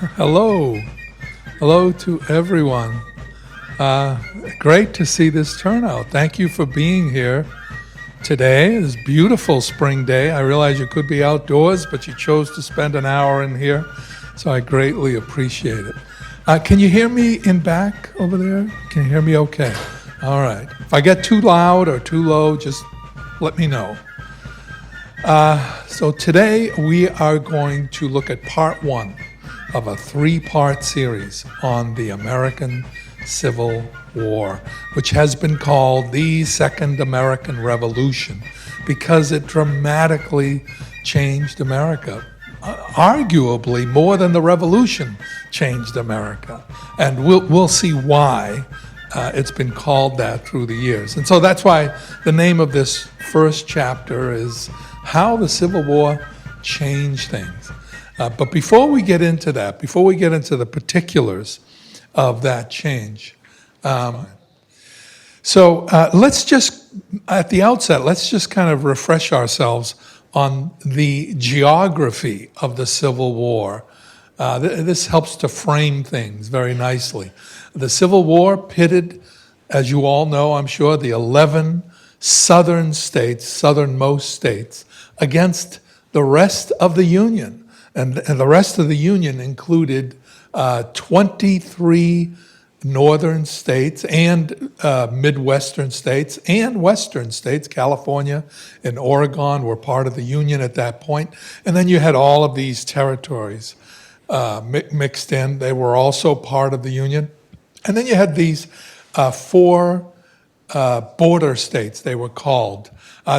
Hello. Hello to everyone. Great to see this turnout. Thank you for being here today. This beautiful spring day. I realize you could be outdoors, but you chose to spend an hour in here, so I greatly appreciate it. Can you hear me in back over there? Can you hear me okay? All right. If I get too loud or too low, just let me know. So today we are going to look at part one of a three-part series on the American Civil War, which has been called the Second American Revolution because it dramatically changed America. Arguably more than the Revolution changed America. And we'll see why it's been called that through the years. And so that's why the name of this first chapter is How the Civil War Changed Things. But before we get into that, before we get into the particulars of that change, let's just, at the outset, let's just kind of refresh ourselves on the geography of the Civil War. This helps to frame things very nicely. The Civil War pitted, as you all know, I'm sure, the 11 southern states, southernmost states, against the rest of the Union. And the rest of the Union included 23 northern states and Midwestern states and Western states. California and Oregon were part of the Union at that point. And then you had all of these territories mixed in. They were also part of the Union. And then you had these four border states, they were called.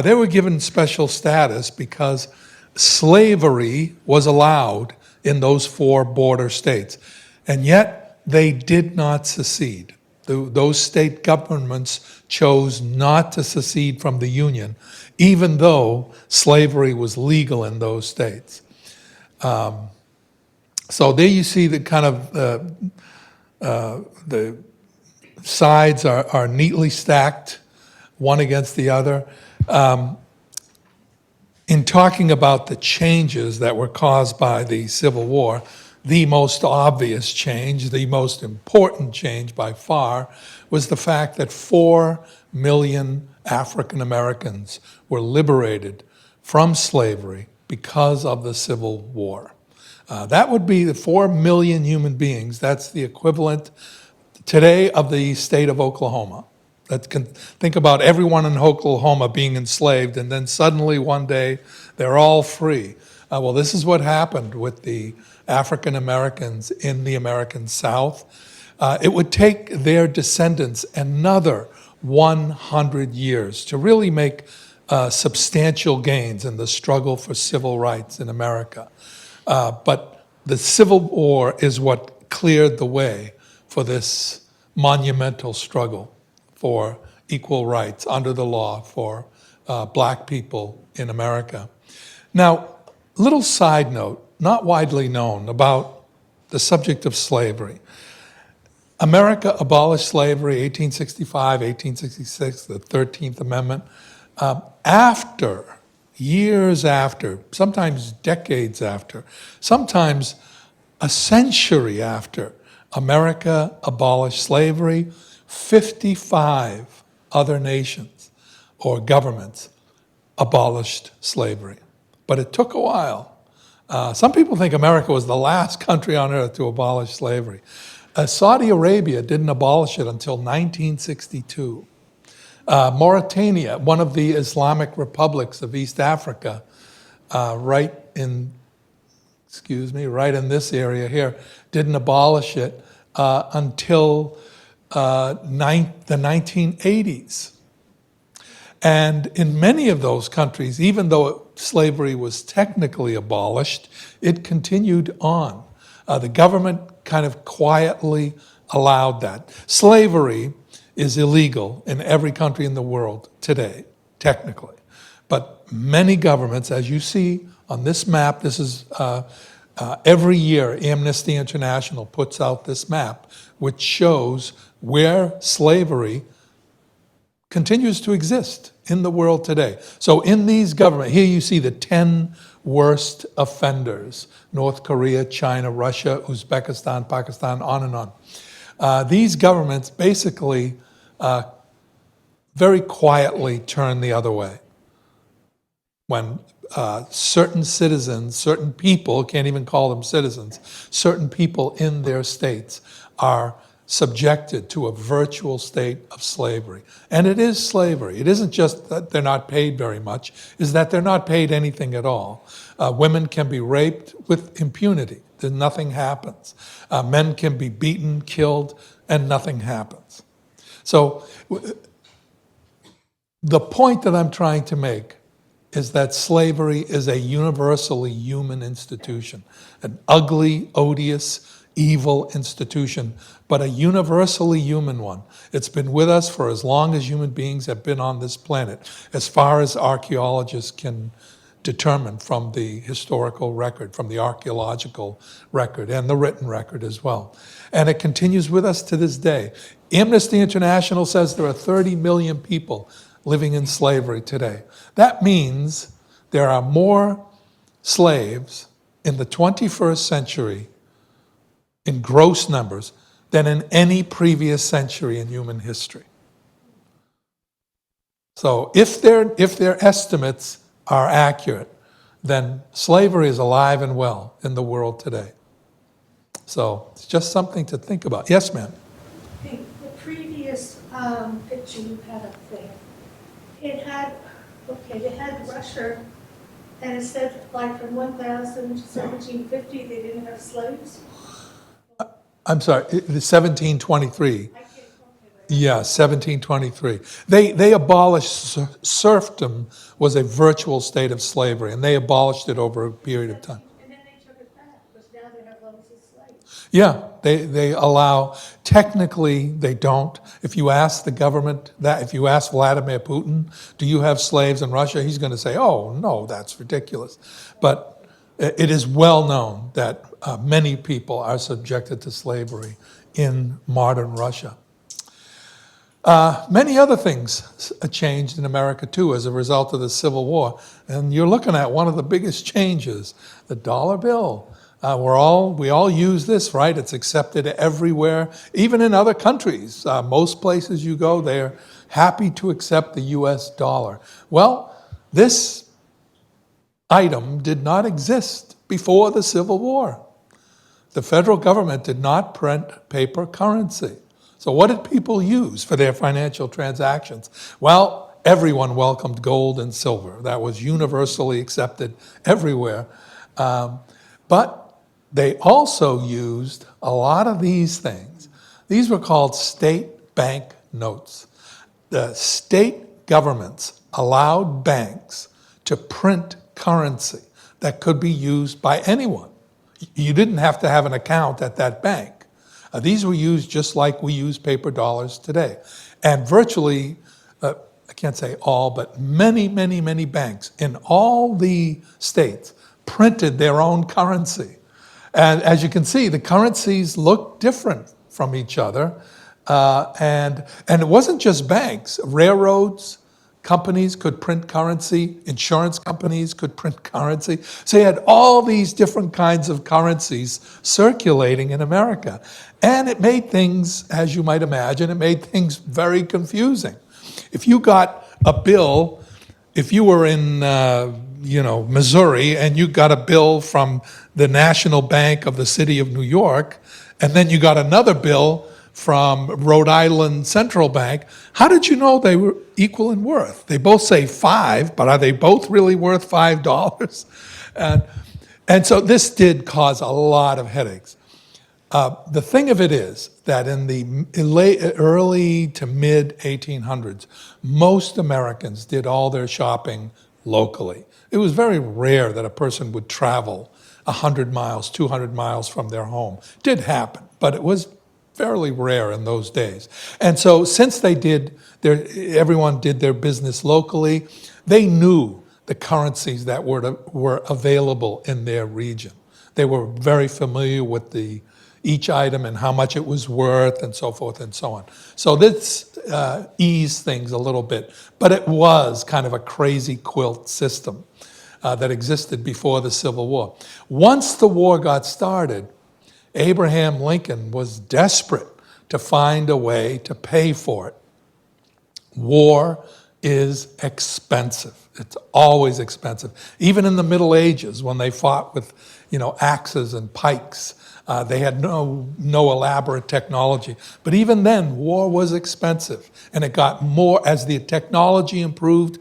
They were given special status because slavery was allowed in those four border states. And yet they did not secede. Those state governments chose not to secede from the Union, even though slavery was legal in those states. So there you see the kind of the sides are neatly stacked, one against the other. In talking about the changes that were caused by the Civil War, the most obvious change, the most important change by far, was the fact that 4 million African Americans were liberated from slavery because of the Civil War. That would be the 4 million human beings. That's the equivalent today of the state of Oklahoma. Think about everyone in Oklahoma being enslaved, and then suddenly one day they're all free. Well, this is what happened with the African Americans in the American South. It would take their descendants another 100 years to really make substantial gains in the struggle for civil rights in America. But the Civil War is what cleared the way for this monumental struggle for equal rights under the law for black people in America. Now, little side note, not widely known about the subject of slavery. America abolished slavery 1865, 1866, the 13th Amendment. Years after, sometimes decades after, sometimes a century after America abolished slavery, 55 other nations or governments abolished slavery. But it took a while. Some people think America was the last country on earth to abolish slavery. Saudi Arabia didn't abolish it until 1962. Mauritania, one of the Islamic republics of East Africa, right in this area here, didn't abolish it until the 1980s. And in many of those countries, even though slavery was technically abolished, it continued on. The government kind of quietly allowed that. Slavery is illegal in every country in the world today, technically. But many governments, as you see on this map, this is every year Amnesty International puts out this map, which shows where slavery continues to exist in the world today. So in these governments, here you see the 10 worst offenders: North Korea, China, Russia, Uzbekistan, Pakistan, on and on. These governments basically very quietly turn the other way. When certain citizens, certain people, can't even call them citizens, certain people in their states are subjected to a virtual state of slavery. And it is slavery. It isn't just that they're not paid very much, it's that they're not paid anything at all. Women can be raped with impunity. Then nothing happens. Men can be beaten, killed, and nothing happens. So the point that I'm trying to make is that slavery is a universally human institution, an ugly, odious, evil institution, but a universally human one. It's been with us for as long as human beings have been on this planet, as far as archaeologists can determine from the historical record, from the archaeological record, and the written record as well. And it continues with us to this day. Amnesty International says there are 30 million people living in slavery today. That means there are more slaves in the 21st century in gross numbers than in any previous century in human history. So if their estimates are accurate, then slavery is alive and well in the world today. So it's just something to think about. Yes, ma'am? The previous picture you had up there, it had Russia, and it said like from 1000 to 1750 they didn't have slaves. I'm sorry, 1723. I can't talk about it. Yeah, 1723. They abolished serfdom, was a virtual state of slavery, and they abolished it over a period of time. And then they took it back, because now they have loads of slaves. Yeah, they allow, technically they don't. If you ask the government that, if you ask Vladimir Putin, do you have slaves in Russia? He's going to say, oh, no, that's ridiculous. But it is well known that many people are subjected to slavery in modern Russia. Many other things changed in America too as a result of the Civil War. And you're looking at one of the biggest changes, the dollar bill. We all use this, right? It's accepted everywhere, even in other countries. Most places you go, they're happy to accept the US dollar. Well, this item did not exist before the Civil War. The federal government did not print paper currency. So what did people use for their financial transactions? Well, everyone welcomed gold and silver. That was universally accepted everywhere. But they also used a lot of these things. These were called state bank notes. The state governments allowed banks to print currency that could be used by anyone. You didn't have to have an account at that bank. These were used just like we use paper dollars today. And virtually, I can't say all, but many, many, many banks in all the states printed their own currency. And as you can see, the currencies look different from each other. And it wasn't just banks. Railroads, companies could print currency, insurance companies could print currency. So you had all these different kinds of currencies circulating in America. And it made things, as you might imagine, it made things very confusing. If you got a bill, if you were in Missouri and you got a bill from the National Bank of the City of New York, and then you got another bill from Rhode Island Central Bank, how did you know they were equal in worth? They both say $5, but are they both really worth $5? And so this did cause a lot of headaches. The thing of it is that in the early to mid 1800s, most Americans did all their shopping locally. It was very rare that a person would travel 100 miles, 200 miles from their home. It did happen, but it was fairly rare in those days. And so since everyone did their business locally, they knew the currencies that were available in their region. They were very familiar with the each item and how much it was worth and so forth and so on. So this eased things a little bit, but it was kind of a crazy quilt system that existed before the Civil War. Once the war got started, Abraham Lincoln was desperate to find a way to pay for it. War is expensive. It's always expensive. Even in the Middle Ages, when they fought with, axes and pikes, they had no elaborate technology. But even then, war was expensive, and it got more as the technology improved.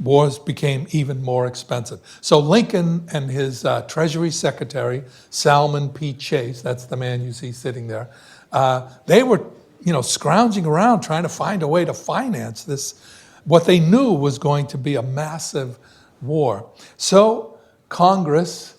Wars became even more expensive. So Lincoln and his Treasury Secretary, Salmon P. Chase, that's the man you see sitting there, they were, scrounging around trying to find a way to finance this, what they knew was going to be a massive war. So Congress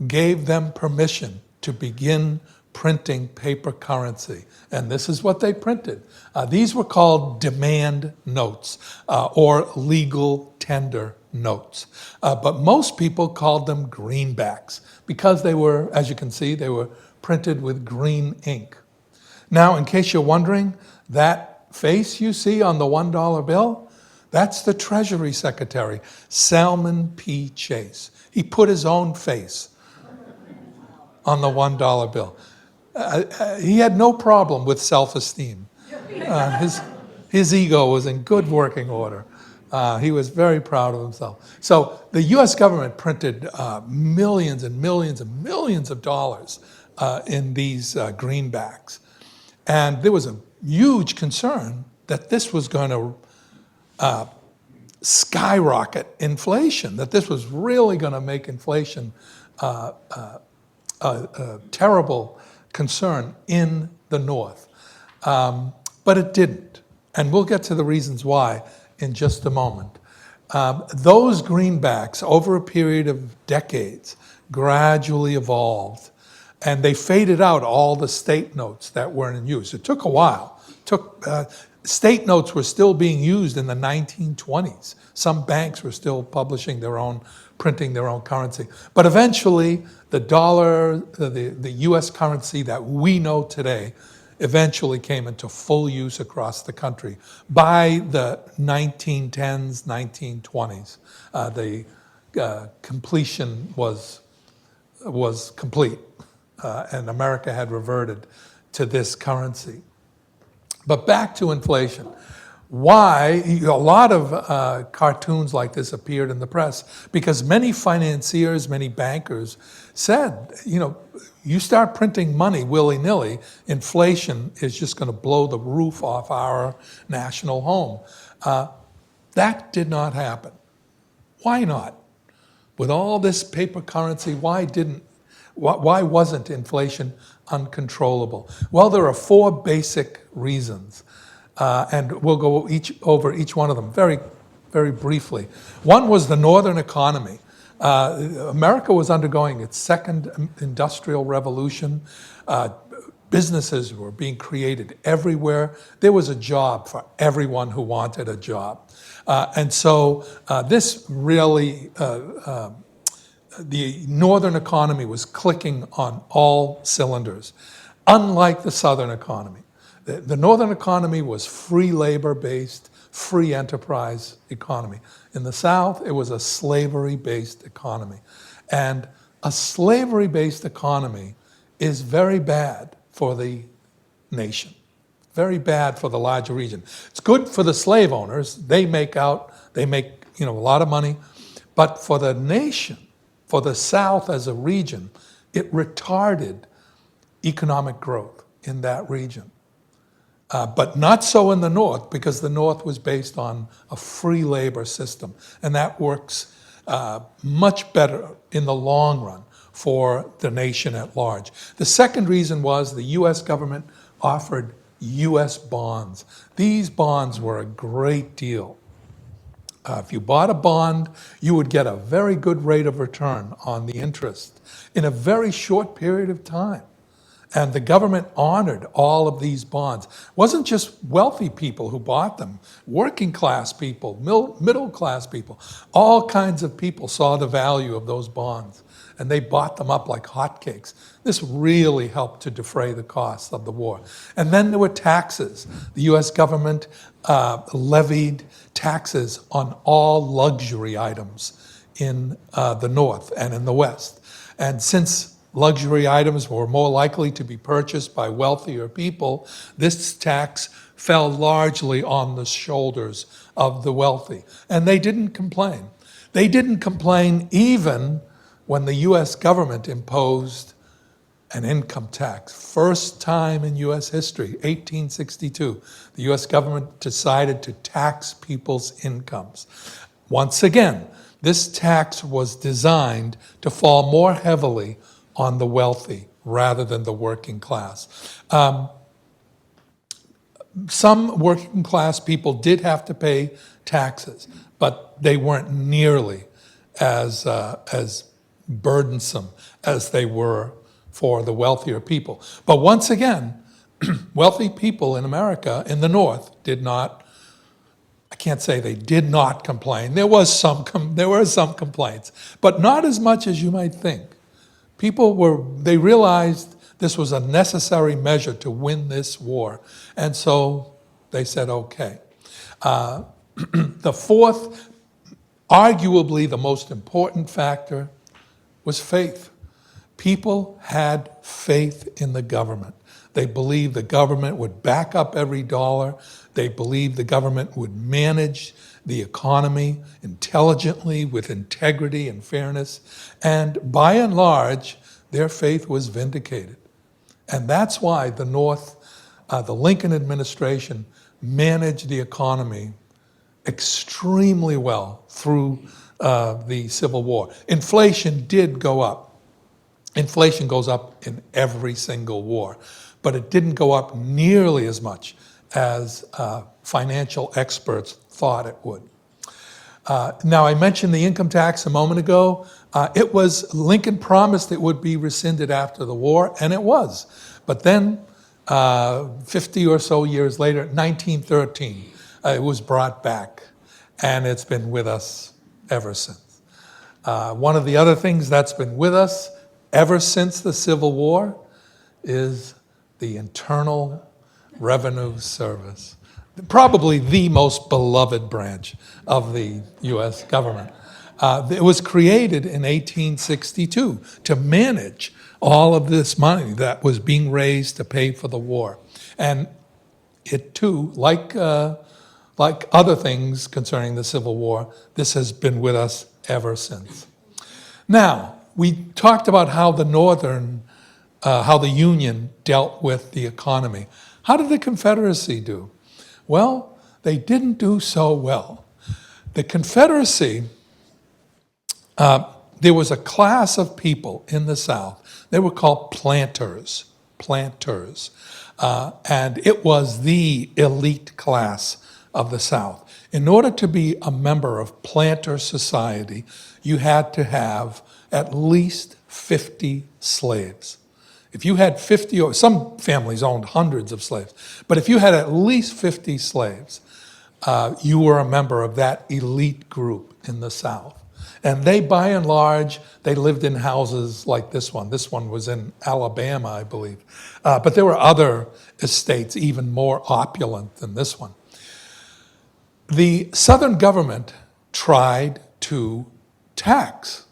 gave them permission to begin printing paper currency. And this is what they printed. These were called demand notes or legal tender notes. But most people called them greenbacks because they were, as you can see, they were printed with green ink. Now, in case you're wondering, that face you see on the $1 bill, that's the Treasury Secretary, Salmon P. Chase. He put his own face on the $1 bill. He had no problem with self-esteem. His ego was in good working order. He was very proud of himself. So the U.S. government printed millions and millions and millions of dollars in these greenbacks. And there was a huge concern that this was going to skyrocket inflation, that this was really going to make inflation a terrible concern in the North. But it didn't. And we'll get to the reasons why in just a moment. Those greenbacks, over a period of decades, gradually evolved. And they faded out all the state notes that weren't in use. It took a while. State notes were still being used in the 1920s. Some banks were still printing their own currency. But eventually, the dollar, the US currency that we know today, eventually came into full use across the country. By the 1910s, 1920s, the completion was complete, and America had reverted to this currency. But back to inflation. Why? A lot of cartoons like this appeared in the press because many financiers, many bankers said, you start printing money willy-nilly, inflation is just going to blow the roof off our national home. That did not happen. Why not? With all this paper currency, why wasn't inflation uncontrollable? Well, there are four basic reasons, and we'll go over each one of them very, very briefly. One was the Northern economy. America was undergoing its second industrial revolution. Businesses were being created everywhere. There was a job for everyone who wanted a job. And so this really, the Northern economy was clicking on all cylinders, unlike the Southern economy. The Northern economy was free labor-based, free enterprise economy. In the South, it was a slavery-based economy. And a slavery-based economy is very bad for the nation, very bad for the larger region. It's good for the slave owners. They make a lot of money. But for the nation, for the South as a region, it retarded economic growth in that region. But not so in the North, because the North was based on a free labor system. And that works much better in the long run for the nation at large. The second reason was the US government offered US bonds. These bonds were a great deal. If you bought a bond, you would get a very good rate of return on the interest in a very short period of time. And the government honored all of these bonds. It wasn't just wealthy people who bought them. Working class people, middle class people, all kinds of people saw the value of those bonds. and they bought them up like hotcakes. This really helped to defray the costs of the war. And then there were taxes. The U.S. government levied taxes on all luxury items in the North and in the West. And since luxury items were more likely to be purchased by wealthier people, this tax fell largely on the shoulders of the wealthy. And they didn't complain. They didn't complain even when the U.S. government imposed an income tax. First time in U.S. history, 1862, the U.S. government decided to tax people's incomes. Once again, this tax was designed to fall more heavily on the wealthy rather than the working class. Some working class people did have to pay taxes, but they weren't nearly as burdensome as they were for the wealthier people. But once again, wealthy people in America, in the North, did not, I can't say they did not complain. There were some complaints, but not as much as you might think. They realized this was a necessary measure to win this war, and so they said, okay. The fourth, arguably the most important factor, was faith. People had faith in the government. They believed the government would back up every dollar. They believed the government would manage the economy intelligently with integrity and fairness. And by and large, their faith was vindicated. And that's why the North, the Lincoln administration, managed the economy extremely well through the Civil War. Inflation did go up. Inflation goes up in every single war, but it didn't go up nearly as much as financial experts thought it would. Now, I mentioned the income tax a moment ago. Lincoln promised it would be rescinded after the war, and it was. But then, 50 or so years later, 1913, it was brought back, and it's been with us ever since. One of the other things that's been with us ever since the Civil War is the Internal Revenue Service, probably the most beloved branch of the U.S. government. It was created in 1862 to manage all of this money that was being raised to pay for the war. And it too, like other things concerning the Civil War, this has been with us ever since. Now, we talked about how the Union dealt with the economy. How did the Confederacy do? Well, they didn't do so well. The Confederacy, there was a class of people in the South. They were called planters, and it was the elite class of the South. In order to be a member of planter society, you had to have at least 50 slaves. If you had 50, or some families owned hundreds of slaves, but if you had at least 50 slaves, you were a member of that elite group in the South. And they, by and large, they lived in houses like this one. This one was in Alabama, I believe. But there were other estates even more opulent than this one. The Southern government tried to tax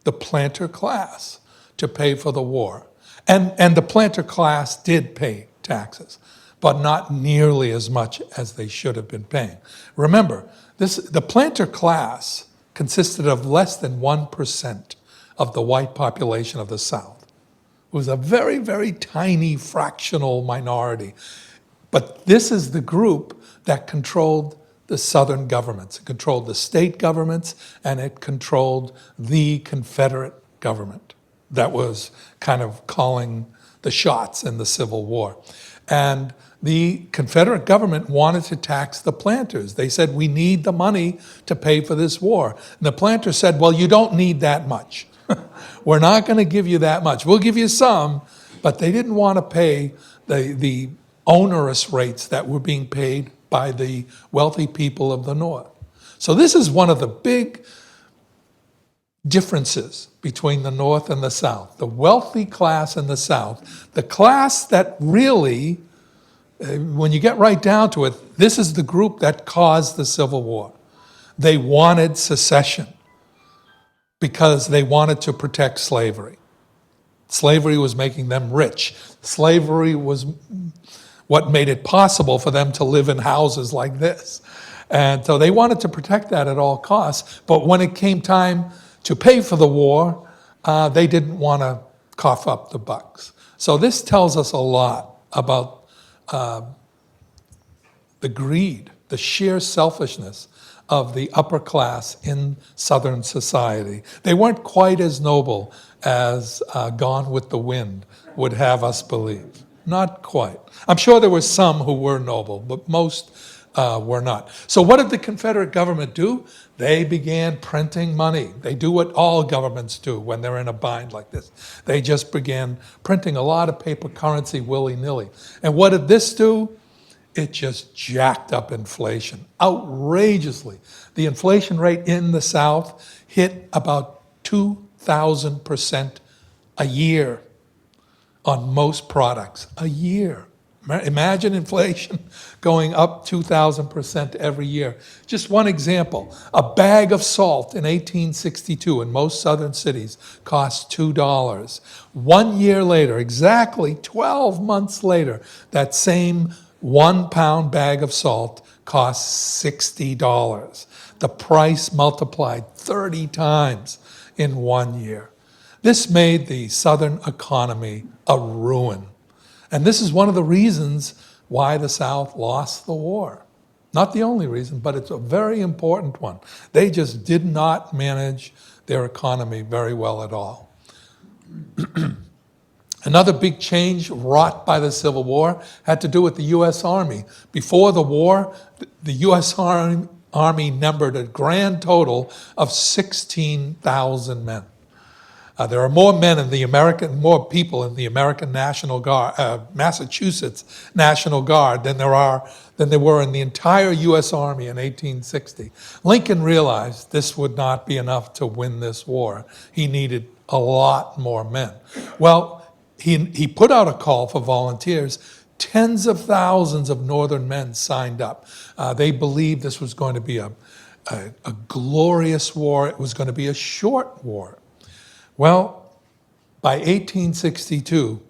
the planter class to pay for the war. And the planter class did pay taxes, but not nearly as much as they should have been paying. Remember, the planter class consisted of less than 1% of the white population of the South. It was a very, very tiny fractional minority. But this is the group that controlled the Southern governments. It controlled the state governments, and it controlled the Confederate government that was kind of calling the shots in the Civil War. And the Confederate government wanted to tax the planters. They said, we need the money to pay for this war. And the planters said, well, you don't need that much. We're not going to give you that much. We'll give you some, but they didn't want to pay the onerous rates that were being paid by the wealthy people of the North. So this is one of the big differences between the North and the South. The wealthy class in the South, the class that really, when you get right down to it, this is the group that caused the Civil War. They wanted secession because they wanted to protect slavery. Slavery was making them rich. Slavery was what made it possible for them to live in houses like this. And so they wanted to protect that at all costs. But when it came time to pay for the war, they didn't want to cough up the bucks. So this tells us a lot about the greed, the sheer selfishness of the upper class in Southern society. They weren't quite as noble as Gone with the Wind would have us believe. Not quite. I'm sure there were some who were noble, but most were not. So what did the Confederate government do? They began printing money. They do what all governments do when they're in a bind like this. They just began printing a lot of paper currency willy-nilly. And what did this do? It just jacked up inflation outrageously. The inflation rate in the South hit about 2,000% a year on most products. A year. Imagine inflation going up 2,000% every year. Just one example, a bag of salt in 1862 in most southern cities cost $2. 1 year later, exactly 12 months later, that same 1 pound bag of salt costs $60. The price multiplied 30 times in 1 year. This made the Southern economy a ruin. And this is one of the reasons why the South lost the war. Not the only reason, but it's a very important one. They just did not manage their economy very well at all. Another big change wrought by the Civil War had to do with the U.S. Army. Before the war, the U.S. Army numbered a grand total of 16,000 men. There are more people in the American National Guard, Massachusetts National Guard than there were in the entire U.S. Army in 1860. Lincoln realized this would not be enough to win this war. He needed a lot more men. Well, he put out a call for volunteers. Tens of thousands of Northern men signed up. They believed this was going to be a glorious war. It was going to be a short war. Well, by 1862,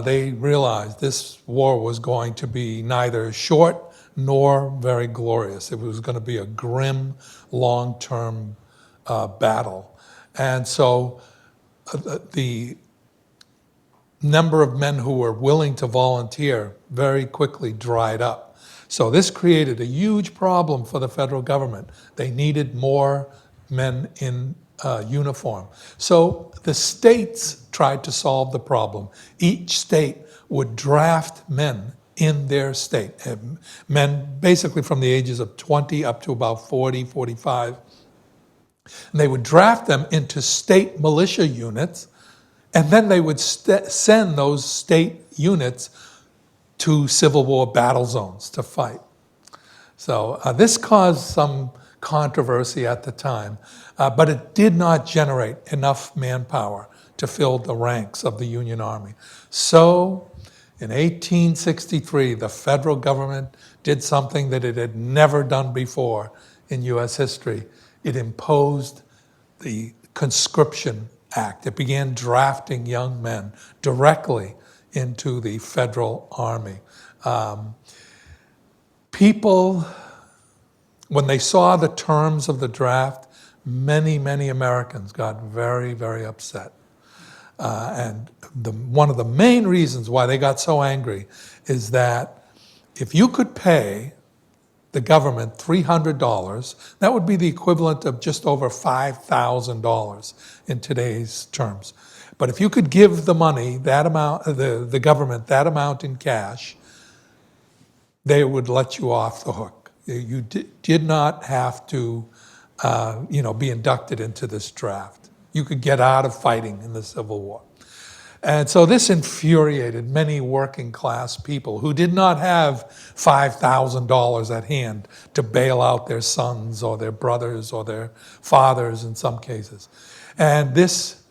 they realized this war was going to be neither short nor very glorious. It was going to be a grim, long-term battle. And so the number of men who were willing to volunteer very quickly dried up. So this created a huge problem for the federal government. They needed more men in uniform. So the states tried to solve the problem. Each state would draft men in their state, men basically from the ages of 20 up to about 40, 45. And they would draft them into state militia units, and then they would send those state units to Civil War battle zones to fight. So this caused some controversy at the time, but it did not generate enough manpower to fill the ranks of the Union Army. So in 1863, the federal government did something that it had never done before in U.S. history. It imposed the Conscription Act. It began drafting young men directly into the federal army. People, when they saw the terms of the draft, many Americans got very, very upset. And one of the main reasons why they got so angry is that if you could pay the government $300, that would be the equivalent of just over $5,000 in today's terms. But if you could give the money, that amount, the government, that amount in cash, they would let you off the hook. You did not have to, be inducted into this draft. You could get out of fighting in the Civil War. And so this infuriated many working class people who did not have $5,000 at hand to bail out their sons or their brothers or their fathers in some cases. And this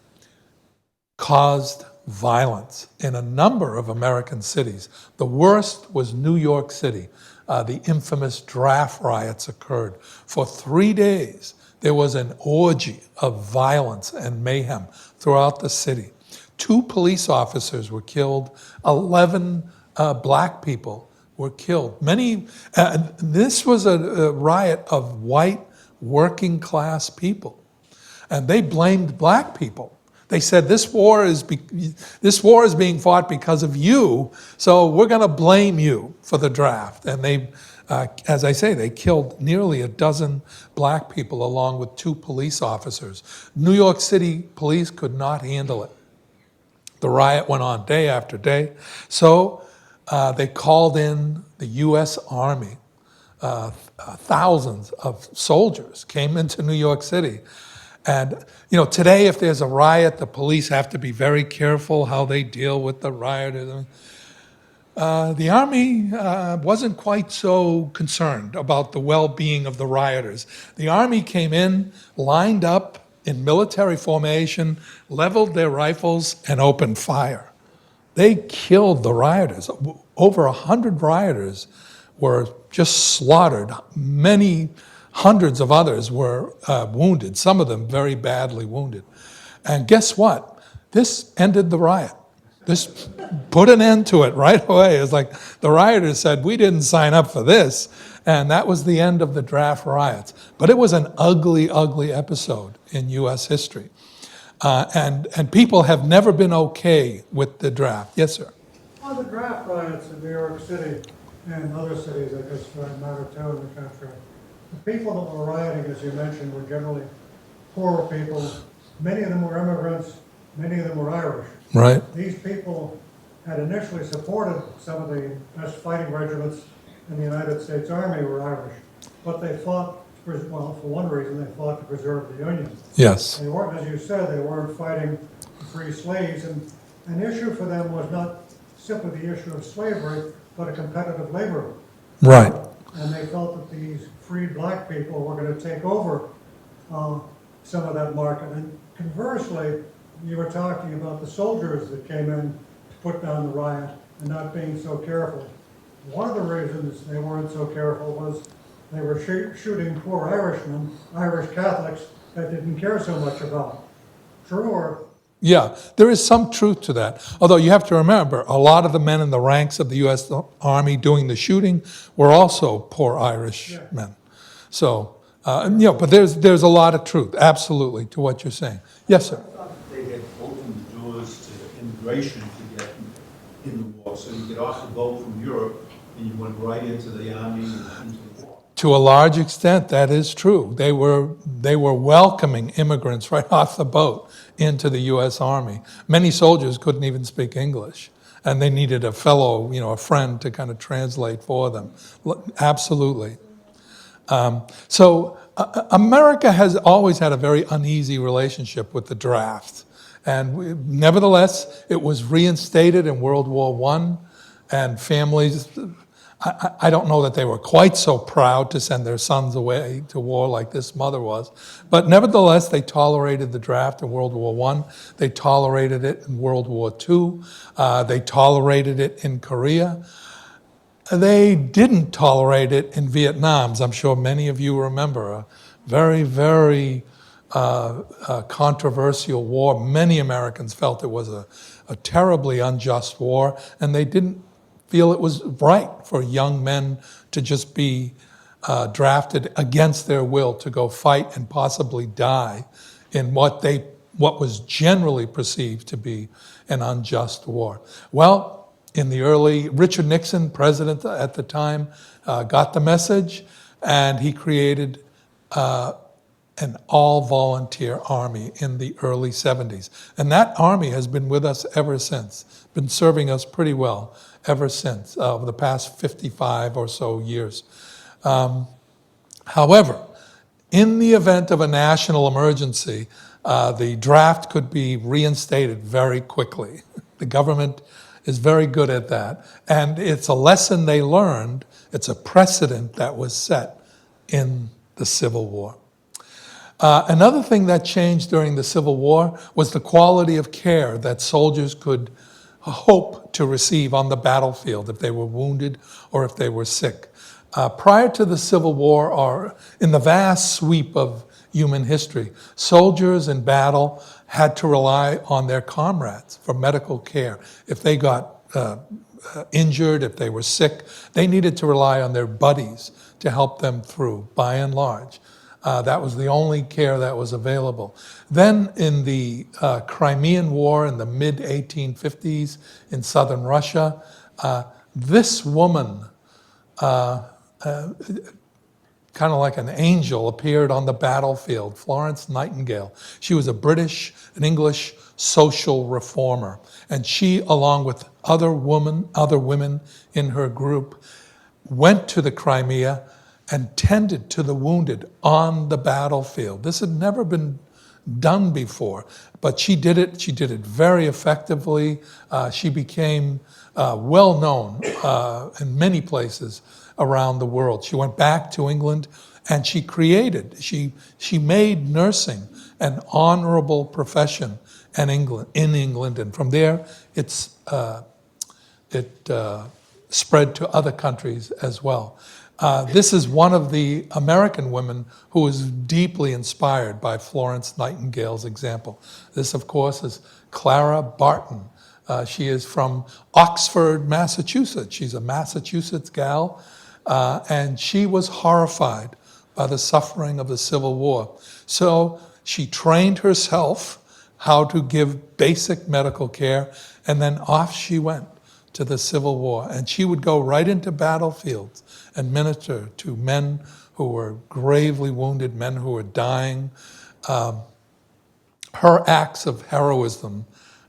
caused violence in a number of American cities. The worst was New York City. The infamous draft riots occurred. For 3 days, there was an orgy of violence and mayhem throughout the city. 2 police officers were killed. 11 black people were killed. This was a riot of white working class people. And they blamed black people. They said, this war is being fought because of you, so we're going to blame you for the draft. And they, as I say, they killed nearly a dozen black people along with 2 police officers. New York City police could not handle it. The riot went on day after day. So they called in the U.S. Army. Thousands of soldiers came into New York City. And, today if there's a riot, the police have to be very careful how they deal with the rioters. The Army wasn't quite so concerned about the well-being of the rioters. The Army came in, lined up in military formation, leveled their rifles, and opened fire. They killed the rioters. Over 100 rioters were just slaughtered. Many hundreds of others were wounded, some of them very badly wounded. And guess what? This ended the riot. This put an end to it right away. It's like the rioters said, we didn't sign up for this. And that was the end of the draft riots. But it was an ugly, ugly episode in U.S. history. And people have never been okay with the draft. Yes, sir? Well, the draft riots in New York City and other cities, I guess, for that matter, too, in the country. The people that were rioting, as you mentioned, were generally poorer people. Many of them were immigrants. Many of them were Irish. Right. These people had initially supported some of the best fighting regiments in the United States Army were Irish. But they fought, well, for one reason, they fought to preserve the Union. Yes. They weren't, as you said, they weren't fighting to free slaves. And an issue for them was not simply the issue of slavery, but a competitive labor. Right. And they felt that these freed black people were going to take over some of that market. And conversely, you were talking about the soldiers that came in to put down the riot and not being so careful. One of the reasons they weren't so careful was they were shooting poor Irishmen, Irish Catholics, that didn't care so much about. True or? Yeah, there is some truth to that. Although you have to remember, a lot of the men in the ranks of the U.S. Army doing the shooting were also poor Irish men. So, but there's a lot of truth, absolutely, to what you're saying. Yes, sir? I thought they had opened doors to immigration to get in the war, so you could also go from Europe and you went right into the army and into the war. To a large extent, that is true. They were welcoming immigrants right off the boat into the U.S. Army. Many soldiers couldn't even speak English, and they needed a fellow, a friend to kind of translate for them. Absolutely. So America has always had a very uneasy relationship with the draft. And nevertheless, it was reinstated in World War I, and families, I don't know that they were quite so proud to send their sons away to war like this mother was, but nevertheless, they tolerated the draft in World War I. They tolerated it in World War II. They tolerated it in Korea. They didn't tolerate it in Vietnam. As I'm sure many of you remember, a very, very controversial war. Many Americans felt it was a terribly unjust war, and they didn't feel it was right for young men to just be drafted against their will to go fight and possibly die in what was generally perceived to be an unjust war. Well, in the Richard Nixon, president at the time, got the message, and he created an all-volunteer army in the early 70s. And that army has been with us ever since, been serving us pretty well ever since, over the past 55 or so years. However, in the event of a national emergency, the draft could be reinstated very quickly. The government is very good at that. And it's a lesson they learned. It's a precedent that was set in the Civil War. Another thing that changed during the Civil War was the quality of care that soldiers could hope to receive on the battlefield if they were wounded or if they were sick. Prior to the Civil War, or in the vast sweep of human history, soldiers in battle had to rely on their comrades for medical care. If they got injured, if they were sick, they needed to rely on their buddies to help them through, by and large. That was the only care that was available. Then in the Crimean War in the mid-1850s in southern Russia, this woman, kind of like an angel, appeared on the battlefield, Florence Nightingale. She was an English social reformer. And she, along with other women in her group, went to the Crimea and tended to the wounded on the battlefield. This had never been done before, but she did it. She did it very effectively. She became well known in many places around the world. She went back to England and she made nursing an honorable profession in England, and from there it spread to other countries as well. This is one of the American women who was deeply inspired by Florence Nightingale's example. This, of course, is Clara Barton. She is from Oxford, Massachusetts. She's a Massachusetts gal, and she was horrified by the suffering of the Civil War. So she trained herself how to give basic medical care, and then off she went to the Civil War. And she would go right into battlefields and minister to men who were gravely wounded, men who were dying. Her acts of heroism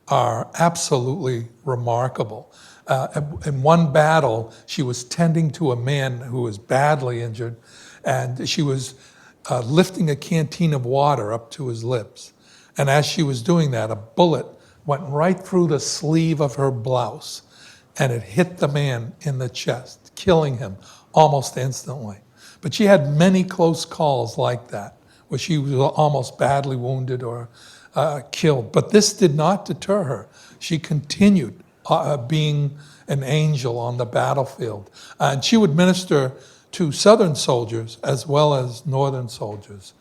are absolutely remarkable. In one battle, she was tending to a man who was badly injured, and she was lifting a canteen of water up to his lips. And as she was doing that, a bullet went right through the sleeve of her blouse, and it hit the man in the chest, killing him almost instantly. But she had many close calls like that, where she was almost badly wounded or killed. But this did not deter her. She continued being an angel on the battlefield. And she would minister to Southern soldiers as well as Northern soldiers.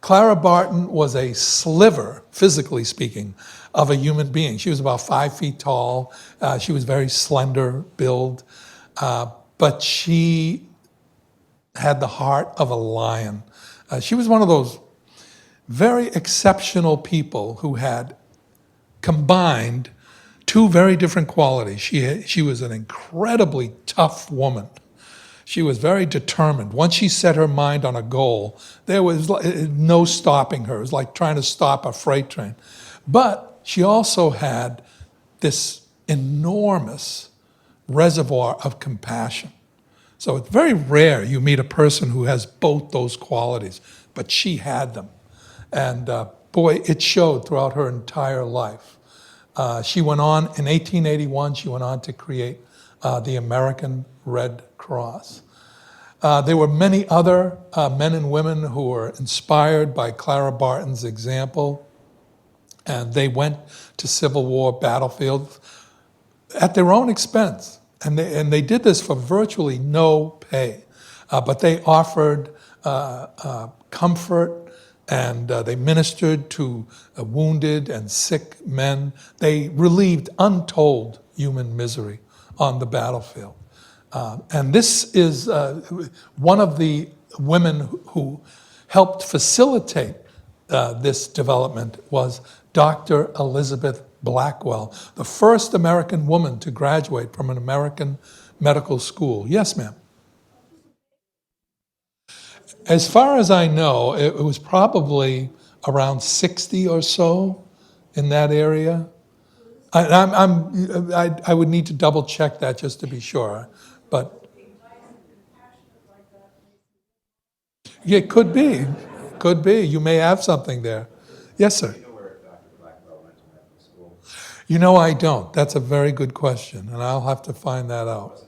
Clara Barton was a sliver, physically speaking, of a human being. She was about 5 feet tall. She was very slender build, but she had the heart of a lion. She was one of those very exceptional people who had combined two very different qualities. She was an incredibly tough woman. She was very determined. Once she set her mind on a goal, there was no stopping her. It was like trying to stop a freight train. But she also had this enormous reservoir of compassion. So it's very rare you meet a person who has both those qualities, but she had them. And boy, it showed throughout her entire life. She went on, in 1881, she went on to create the American Red Cross. There were many other men and women who were inspired by Clara Barton's example, and they went to Civil War battlefields at their own expense. And they did this for virtually no pay, but they offered comfort, and they ministered to wounded and sick men. They relieved untold human misery on the battlefield. And this is one of the women who helped facilitate this development was Dr. Elizabeth Blackwell, the first American woman to graduate from an American medical school. Yes, ma'am. As far as I know, it was probably around 60 or so in that area. I would need to double check that just to be sure, but yeah, it could be. Could be. You may have something there. Yes, sir. Do you know where Dr. Blackwell went to medical school? You know, I don't. That's a very good question, and I'll have to find that out.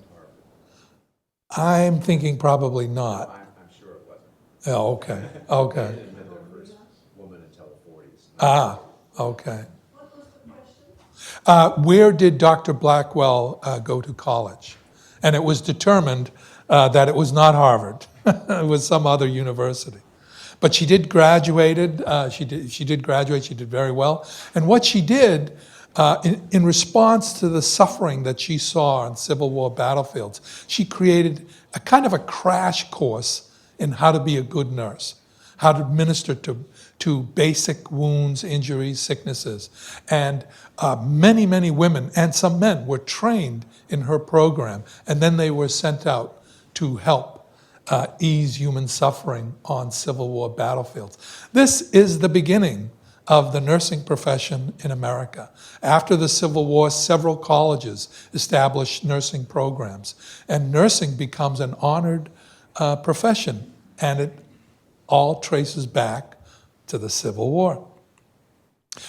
I'm thinking probably not. I'm sure it wasn't. Oh, okay, okay. They didn't have their first woman until the 40s. Ah, okay. What was the question? Where did Dr. Blackwell go to college? And it was determined that it was not Harvard. It was some other university. But she did graduated. She did graduate. She did very well. And what she did in response to the suffering that she saw on Civil War battlefields, she created a kind of a crash course in how to be a good nurse, how to minister to basic wounds, injuries, sicknesses. And many, many women and some men were trained in her program, and then they were sent out to help ease human suffering on Civil War battlefields. This is the beginning of the nursing profession in America. After the Civil War, several colleges established nursing programs, and nursing becomes an honored profession, and it all traces back to the Civil War.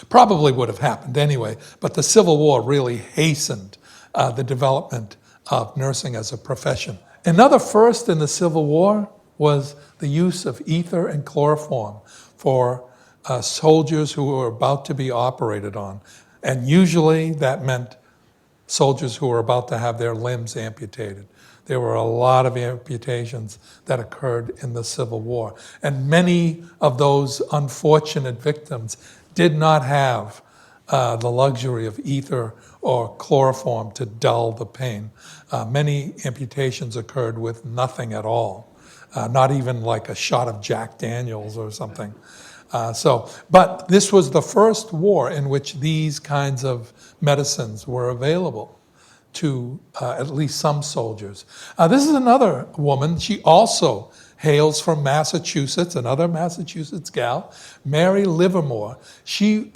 Probably would have happened anyway, but the Civil War really hastened the development of nursing as a profession. Another first in the Civil War was the use of ether and chloroform for soldiers who were about to be operated on. And usually that meant soldiers who were about to have their limbs amputated. There were a lot of amputations that occurred in the Civil War. And many of those unfortunate victims did not have the luxury of ether or chloroform to dull the pain. Many amputations occurred with nothing at all, not even like a shot of Jack Daniels or something. But this was the first war in which these kinds of medicines were available to at least some soldiers. This is another woman. She also hails from Massachusetts, another Massachusetts gal, Mary Livermore. She,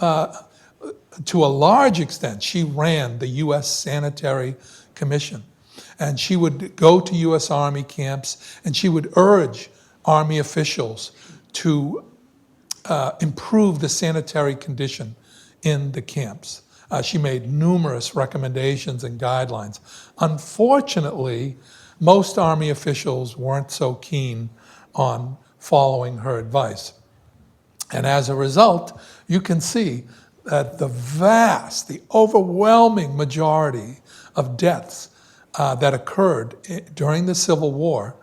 to a large extent, she ran the U.S. Sanitary Commission. And she would go to U.S. Army camps, and she would urge Army officials to improve the sanitary condition in the camps. She made numerous recommendations and guidelines. Unfortunately, most Army officials weren't so keen on following her advice. And as a result, you can see that the overwhelming majority of deaths that occurred during the Civil War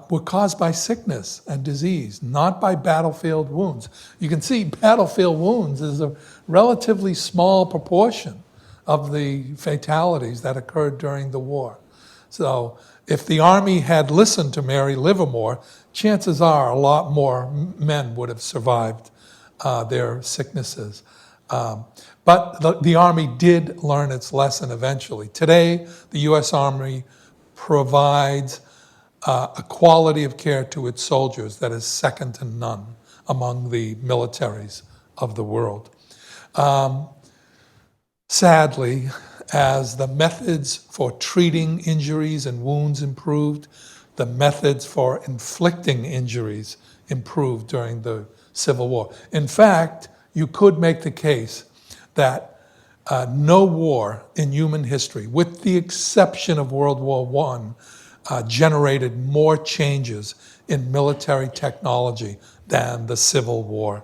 were caused by sickness and disease, not by battlefield wounds. You can see battlefield wounds is a relatively small proportion of the fatalities that occurred during the war. So if the Army had listened to Mary Livermore, chances are a lot more men would have survived their sicknesses. But the Army did learn its lesson eventually. Today, the U.S. Army provides a quality of care to its soldiers that is second to none among the militaries of the world. Sadly, as the methods for treating injuries and wounds improved, the methods for inflicting injuries improved during the Civil War. In fact, you could make the case that no war in human history, with the exception of World War I, generated more changes in military technology than the Civil War.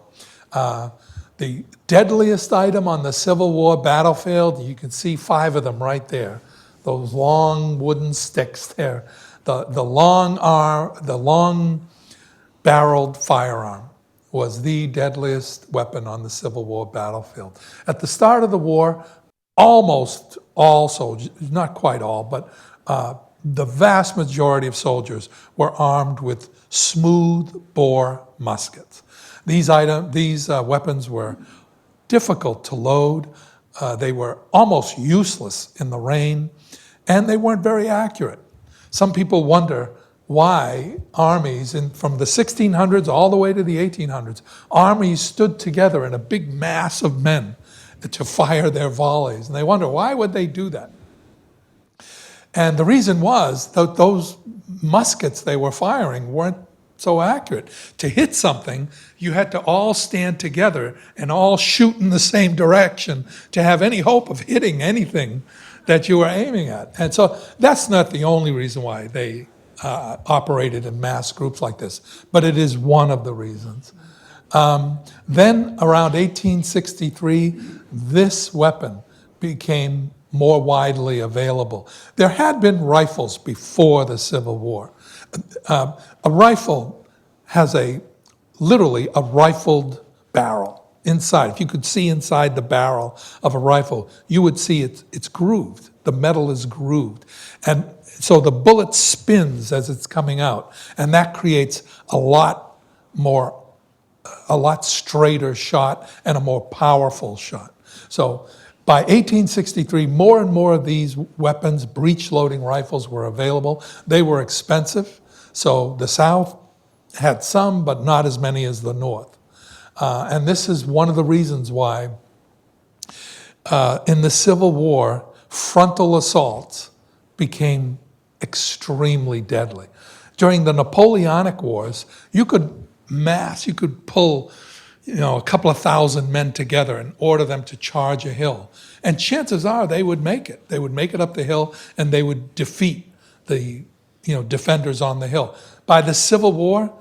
The deadliest item on the Civil War battlefield, you can see 5 of them right there. Those long wooden sticks there. The long-barreled firearm was the deadliest weapon on the Civil War battlefield. At the start of the war, almost all soldiers, not quite all, but the vast majority of soldiers were armed with smooth-bore muskets. These weapons were difficult to load. They were almost useless in the rain, and they weren't very accurate. Some people wonder why armies, from the 1600s all the way to the 1800s, armies stood together in a big mass of men to fire their volleys. And they wonder, why would they do that? And the reason was that those muskets they were firing weren't so accurate. To hit something, you had to all stand together and all shoot in the same direction to have any hope of hitting anything that you were aiming at. And so that's not the only reason why they operated in mass groups like this, but it is one of the reasons. Then around 1863, this weapon became more widely available. There had been rifles before the Civil War. A rifle has literally a rifled barrel inside. If you could see inside the barrel of a rifle, you would see it's grooved. The metal is grooved. And so the bullet spins as it's coming out, and that creates a lot straighter shot and a more powerful shot. So by 1863, more and more of these weapons, breech-loading rifles, were available. They were expensive, so the South had some, but not as many as the North. And this is one of the reasons why in the Civil War, frontal assaults became extremely deadly. During the Napoleonic Wars, you could pull a couple of thousand men together and order them to charge a hill. And chances are they would make it. They would make it up the hill and they would defeat the defenders on the hill. By the Civil War,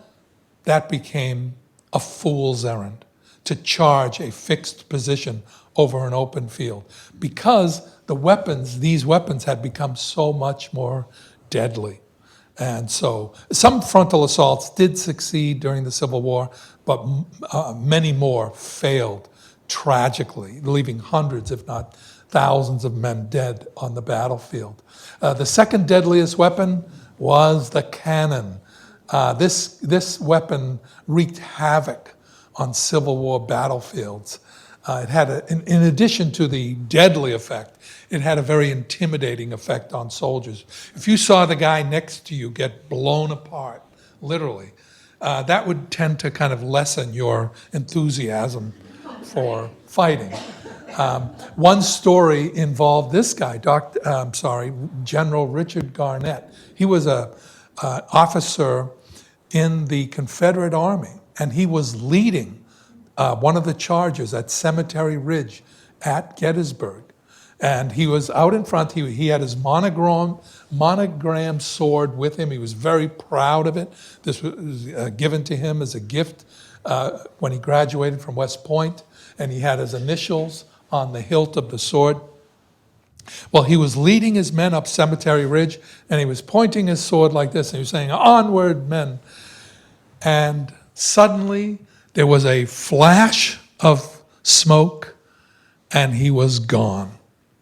that became a fool's errand, to charge a fixed position over an open field, because these weapons had become so much more deadly. And so some frontal assaults did succeed during the Civil War, but many more failed tragically, leaving hundreds, if not thousands of men dead on the battlefield. The second deadliest weapon was the cannon. This weapon wreaked havoc on Civil War battlefields. It had, in addition to the deadly effect, it had a very intimidating effect on soldiers. If you saw the guy next to you get blown apart, literally, that would tend to kind of lessen your enthusiasm for fighting. One story involved this guy, General Richard Garnett. He was an officer in the Confederate Army, and he was leading one of the charges at Cemetery Ridge at Gettysburg. And he was out in front. He had his monogram sword with him. He was very proud of it. This was given to him as a gift when he graduated from West Point, and he had his initials on the hilt of the sword. Well, he was leading his men up Cemetery Ridge, and he was pointing his sword like this, and he was saying, "Onward, men." And suddenly, there was a flash of smoke, and he was gone.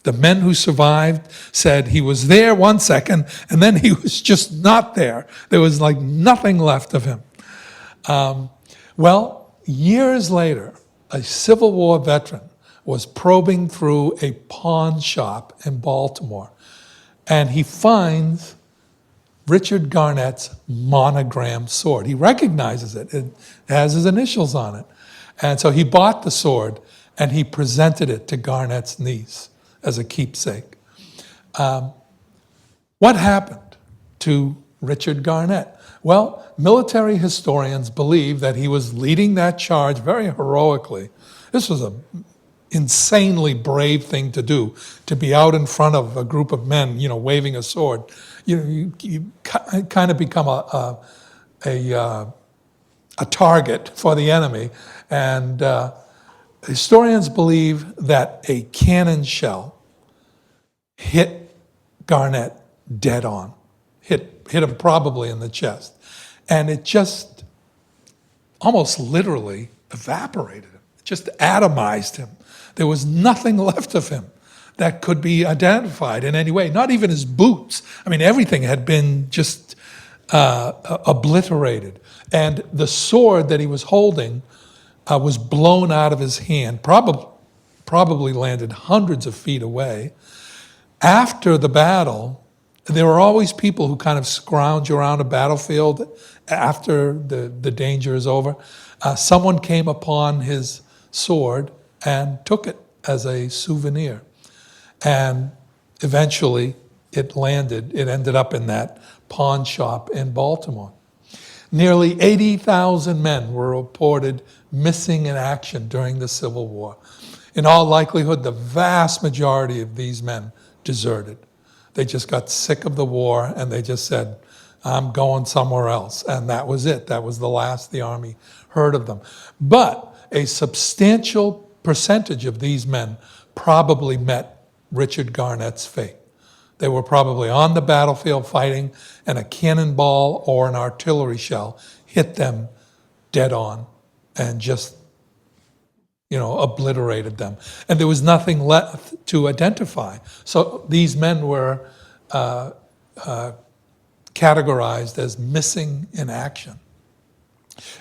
The men who survived said he was there 1 second, and then he was just not there. There was like nothing left of him. Well, years later, a Civil War veteran was probing through a pawn shop in Baltimore, and he finds Richard Garnett's monogram sword. He recognizes it. It has his initials on it. And so he bought the sword, and he presented it to Garnett's niece as a keepsake. What happened to Richard Garnett? Well, military historians believe that he was leading that charge very heroically. This was an insanely brave thing to do, to be out in front of a group of men, waving a sword. You kind of become a target for the enemy. And historians believe that a cannon shell hit Garnett dead on, hit him probably in the chest. And it just almost literally evaporated him. It just atomized him. There was nothing left of him that could be identified in any way, not even his boots. I mean, everything had been just obliterated. And the sword that he was holding was blown out of his hand, probably landed hundreds of feet away. After the battle, there were always people who kind of scrounge around a battlefield after the danger is over. Someone came upon his sword and took it as a souvenir. And eventually it ended up in that pawn shop in Baltimore. Nearly 80,000 men were reported missing in action during the Civil War. In all likelihood, the vast majority of these men deserted. They just got sick of the war and they just said, I'm going somewhere else. And that was it. That was the last the Army heard of them. But a substantial percentage of these men probably met Richard Garnett's fate. They were probably on the battlefield fighting, and a cannonball or an artillery shell hit them dead on and just, obliterated them. And there was nothing left to identify. So these men were categorized as missing in action.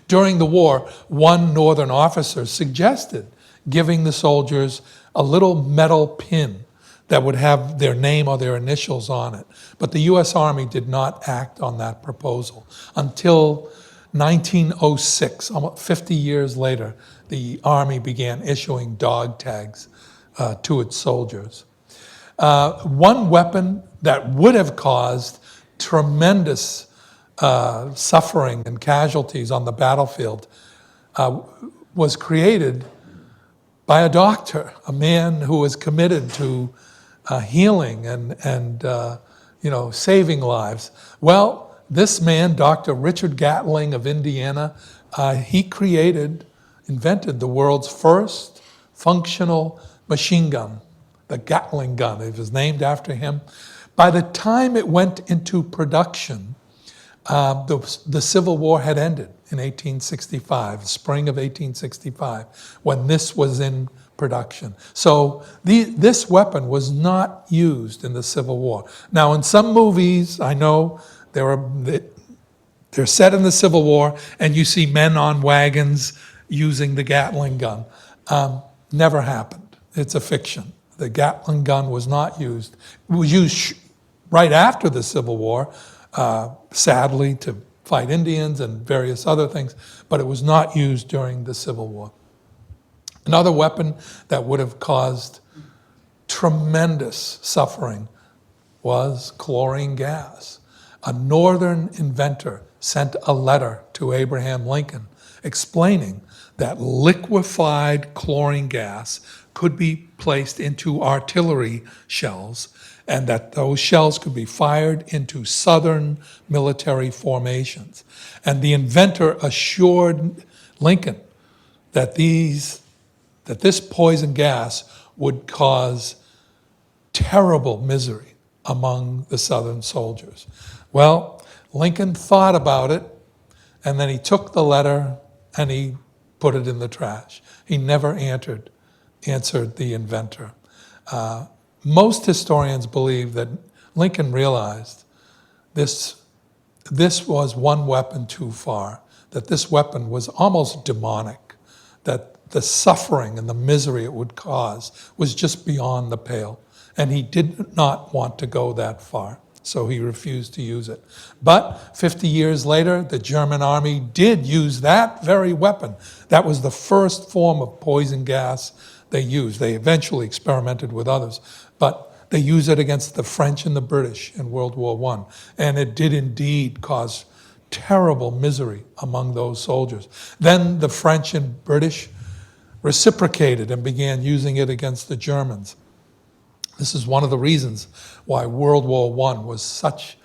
During the war, one Northern officer suggested giving the soldiers a little metal pin that would have their name or their initials on it. But the U.S. Army did not act on that proposal. Until 1906, almost 50 years later, the Army began issuing dog tags to its soldiers. One weapon that would have caused tremendous suffering and casualties on the battlefield was created by a doctor, a man who was committed to healing and saving lives. Well, this man, Dr. Richard Gatling of Indiana, he invented the world's first functional machine gun, the Gatling gun. It was named after him. By the time it went into production, the Civil War had ended in 1865, spring of 1865, when this was in production. So this weapon was not used in the Civil War. Now, in some movies, I know they're set in the Civil War, and you see men on wagons using the Gatling gun. Never happened. It's a fiction. The Gatling gun was not used. It was used right after the Civil War, sadly, to fight Indians and various other things, but it was not used during the Civil War. Another weapon that would have caused tremendous suffering was chlorine gas. A Northern inventor sent a letter to Abraham Lincoln explaining that liquefied chlorine gas could be placed into artillery shells and that those shells could be fired into Southern military formations. And the inventor assured Lincoln that this poison gas would cause terrible misery among the Southern soldiers. Well, Lincoln thought about it, and then he took the letter and he put it in the trash. He never answered the inventor. Most historians believe that Lincoln realized this was one weapon too far, that this weapon was almost demonic, that the suffering and the misery it would cause was just beyond the pale. And he did not want to go that far, so he refused to use it. But 50 years later, the German army did use that very weapon. That was the first form of poison gas they used. They eventually experimented with others, but they used it against the French and the British in World War I. And it did indeed cause terrible misery among those soldiers. Then the French and British reciprocated and began using it against the Germans. This is one of the reasons why World War I was such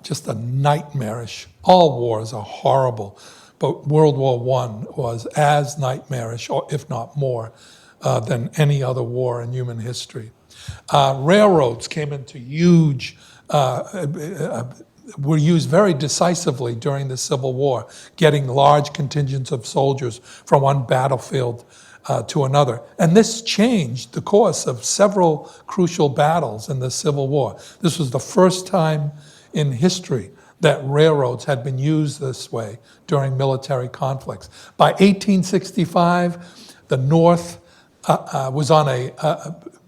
just a nightmarish. All wars are horrible, but World War I was as nightmarish, or if not more, than any other war in human history. Railroads came into were used very decisively during the Civil War, getting large contingents of soldiers from one battlefield to another. And this changed the course of several crucial battles in the Civil War. This was the first time in history that railroads had been used this way during military conflicts. By 1865, the North was on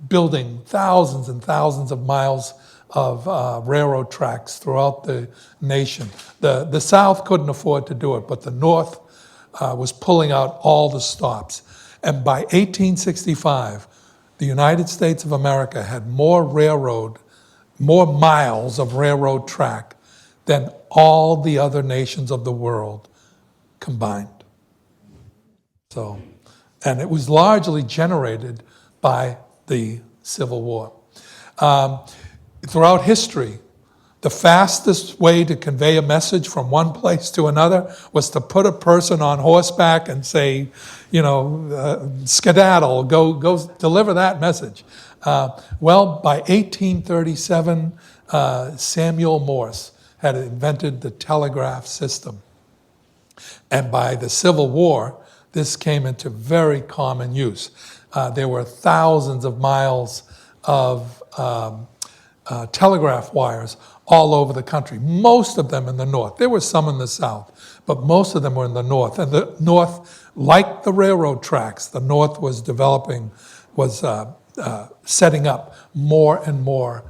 building thousands and thousands of miles of railroad tracks throughout the nation. The South couldn't afford to do it, but the North was pulling out all the stops. And by 1865, the United States of America had more miles of railroad track than all the other nations of the world combined. So, and it was largely generated by the Civil War. Throughout history, the fastest way to convey a message from one place to another was to put a person on horseback and say, skedaddle, go deliver that message. Well, by 1837, Samuel Morse had invented the telegraph system. And by the Civil War, this came into very common use. There were thousands of miles of telegraph wires all over the country, most of them in the north. There were some in the south, but most of them were in the north. And the north, like the railroad tracks, the north was setting up more and more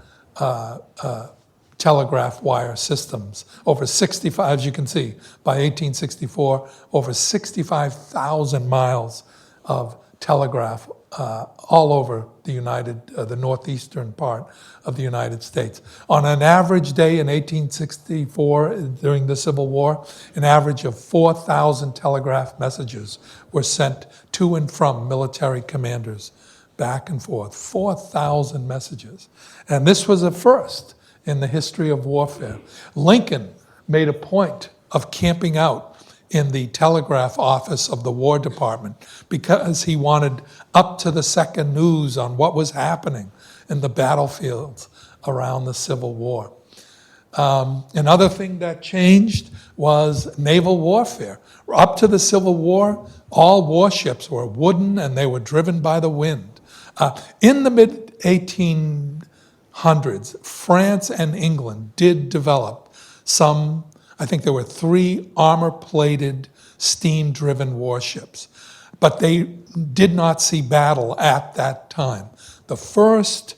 telegraph wire systems. Over 65, as you can see, by 1864, over 65,000 miles of telegraph all over the northeastern part of the United States. On an average day in 1864, during the Civil War, an average of 4,000 telegraph messages were sent to and from military commanders, back and forth, 4,000 messages. And this was a first in the history of warfare. Lincoln made a point of camping out in the telegraph office of the War Department because he wanted up-to-the-second news on what was happening in the battlefields around the Civil War. Another thing that changed was naval warfare. Up to the Civil War, all warships were wooden and they were driven by the wind. In the mid-1800s, France and England did develop some. I think there were 3 armor-plated, steam-driven warships, but they did not see battle at that time. The first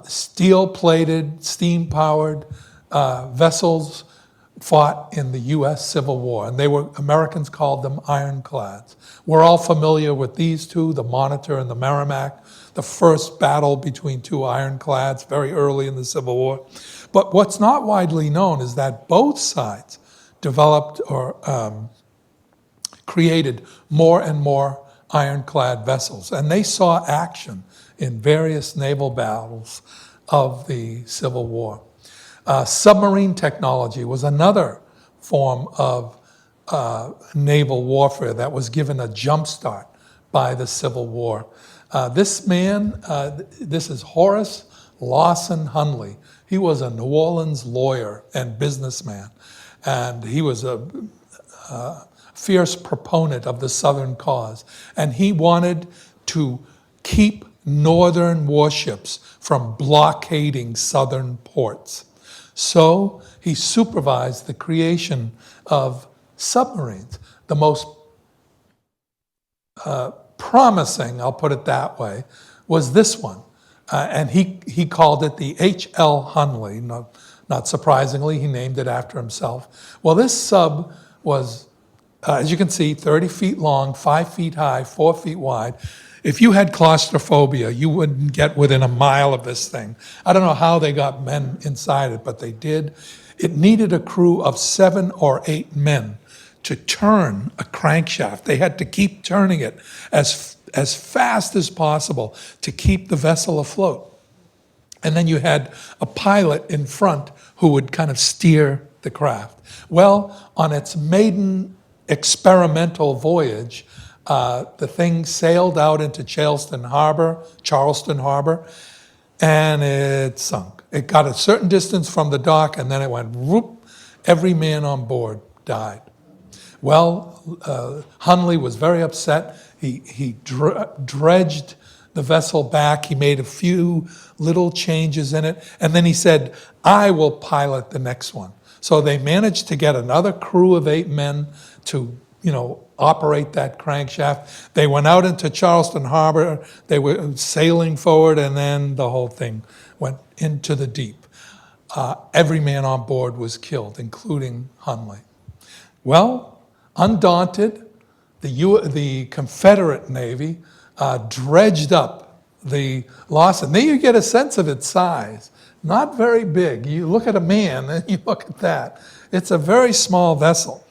steel-plated, steam-powered vessels fought in the U.S. Civil War, and Americans called them ironclads. We're all familiar with these two, the Monitor and the Merrimack, the first battle between 2 ironclads very early in the Civil War. But what's not widely known is that both sides developed or created more and more ironclad vessels, and they saw action in various naval battles of the Civil War. Submarine technology was another form of naval warfare that was given a jump start by the Civil War. This man, this is Horace Lawson Hunley. He was a New Orleans lawyer and businessman, and he was a fierce proponent of the Southern cause. And he wanted to keep Northern warships from blockading Southern ports. So he supervised the creation of submarines. The most promising, I'll put it that way, was this one. And he called it the H.L. Hunley. Not surprisingly, he named it after himself. Well, this sub was, as you can see, 30 feet long, 5 feet high, 4 feet wide. If you had claustrophobia, you wouldn't get within a mile of this thing. I don't know how they got men inside it, but they did. It needed a crew of 7 or 8 men to turn a crankshaft. They had to keep turning it as fast as possible to keep the vessel afloat. And then you had a pilot in front who would kind of steer the craft. Well, on its maiden experimental voyage, the thing sailed out into Charleston Harbor, and it sunk. It got a certain distance from the dock, and then it went whoop. Every man on board died. Well, Hunley was very upset. He dredged the vessel back. He made a few little changes in it, and then he said, I will pilot the next one. So they managed to get another crew of 8 men to, operate that crankshaft. They went out into Charleston Harbor. They were sailing forward, and then the whole thing went into the deep. Every man on board was killed, including Hunley. Well, undaunted, the Confederate Navy dredged up the loss. And then you get a sense of its size. Not very big. You look at a man and you look at that. It's a very small vessel.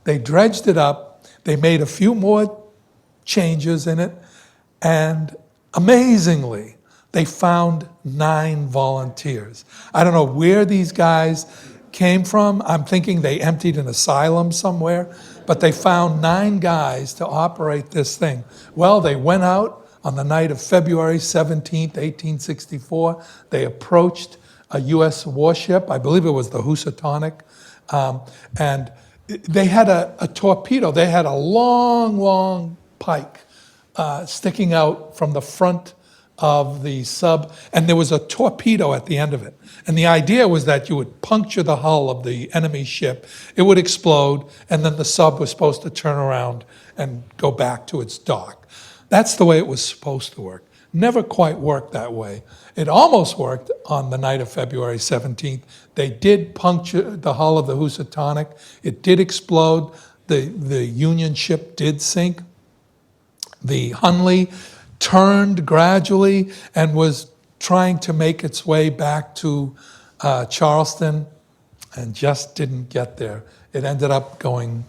They dredged it up. They made a few more changes in it, and amazingly, they found 9 volunteers. I don't know where these guys came from. I'm thinking they emptied an asylum somewhere, but they found 9 guys to operate this thing. Well, they went out on the night of February 17th, 1864. They approached a U.S. warship. I believe it was the Housatonic, and they had a torpedo. They had a long pike sticking out from the front of the sub, and there was a torpedo at the end of it. And the idea was that you would puncture the hull of the enemy ship, it would explode, and then the sub was supposed to turn around and go back to its dock. That's the way it was supposed to work. Never quite worked that way. It almost worked on the night of February 17th. They did puncture the hull of the Housatonic. It did explode. The Union ship did sink. The Hunley turned gradually and was trying to make its way back to Charleston and just didn't get there. It ended up going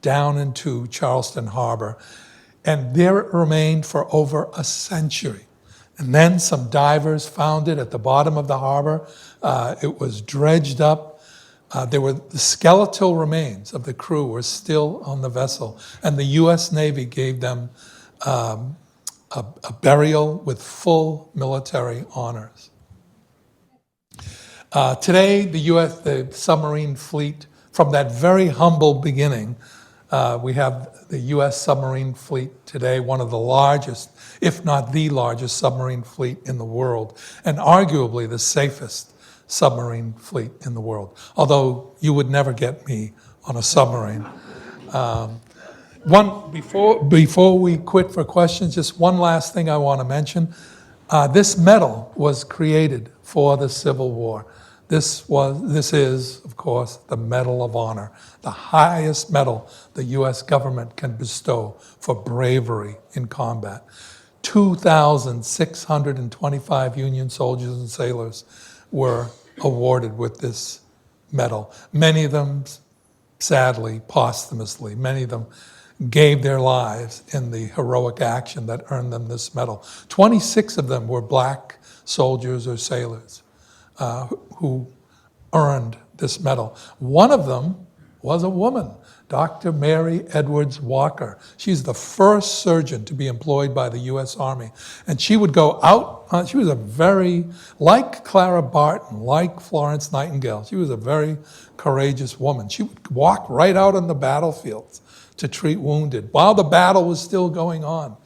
down into Charleston Harbor, and there it remained for over a century. And then some divers found it at the bottom of the harbor. It was dredged up. The skeletal remains of the crew were still on the vessel, and the U.S. Navy gave them a burial with full military honors. Today, the submarine fleet, from that very humble beginning, we have the U.S. submarine fleet today, one of the largest, if not the largest submarine fleet in the world, and arguably the safest submarine fleet in the world, although you would never get me on a submarine. Before we quit for questions, just one last thing I want to mention. This medal was created for the Civil War. This is, of course, the Medal of Honor, the highest medal the U.S. government can bestow for bravery in combat. 2,625 Union soldiers and sailors were awarded with this medal. Many of them, sadly, posthumously, many of them gave their lives in the heroic action that earned them this medal. 26 of them were black soldiers or sailors who earned this medal. One of them was a woman, Dr. Mary Edwards Walker. She's the first surgeon to be employed by the U.S. Army. And she would go out, she was a very, like Clara Barton, like Florence Nightingale, she was a very courageous woman. She would walk right out on the battlefields to treat wounded while the battle was still going on.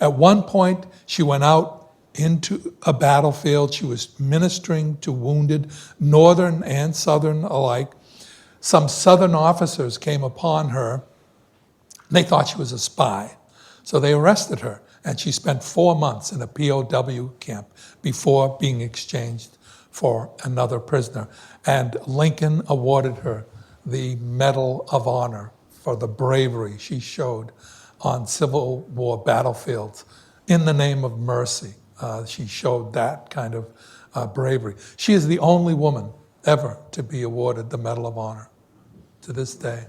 At one point, she went out into a battlefield. She was ministering to wounded, Northern and Southern alike. Some Southern officers came upon her. They thought she was a spy, so they arrested her, and she spent 4 months in a POW camp before being exchanged for another prisoner. And Lincoln awarded her the Medal of Honor for the bravery she showed on Civil War battlefields in the name of mercy. She showed that kind of bravery. She is the only woman ever to be awarded the Medal of Honor to this day.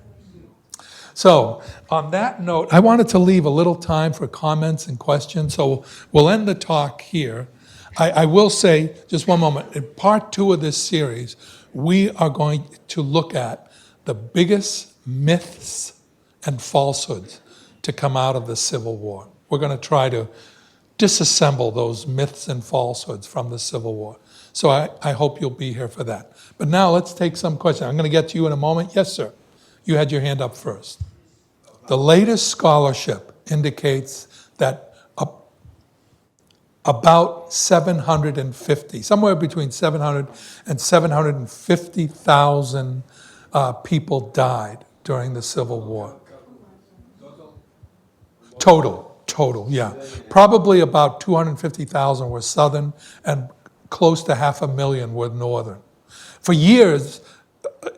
So on that note, I wanted to leave a little time for comments and questions, so we'll end the talk here. I will say, just one moment, in part 2 of this series, we are going to look at the biggest myths and falsehoods to come out of the Civil War. We're going to try to disassemble those myths and falsehoods from the Civil War. So I hope you'll be here for that. But now let's take some questions. I'm going to get to you in a moment. Yes, sir. You had your hand up first. The latest scholarship indicates that about 750, somewhere between 700 and 750,000 people died during the Civil War. Total, yeah. Probably about 250,000 were Southern and close to 500,000 were Northern. For years,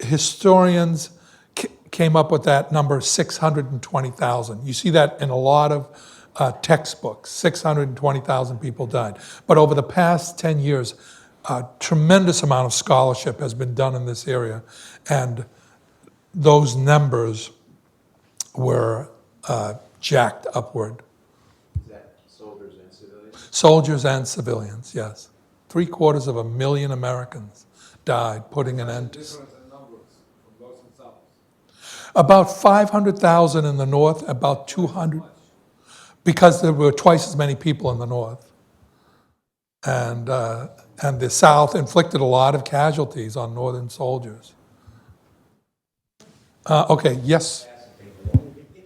historians came up with that number 620,000. You see that in a lot of textbooks, 620,000 people died. But over the past 10 years, a tremendous amount of scholarship has been done in this area, and those numbers were jacked upward. Is that soldiers and civilians? Soldiers and civilians, yes. 750,000 Americans died, putting an end to. Difference in numbers from north and south. About 500,000 in the north, about 200, because there were twice as many people in the north. And the south inflicted a lot of casualties on northern soldiers. Okay, yes.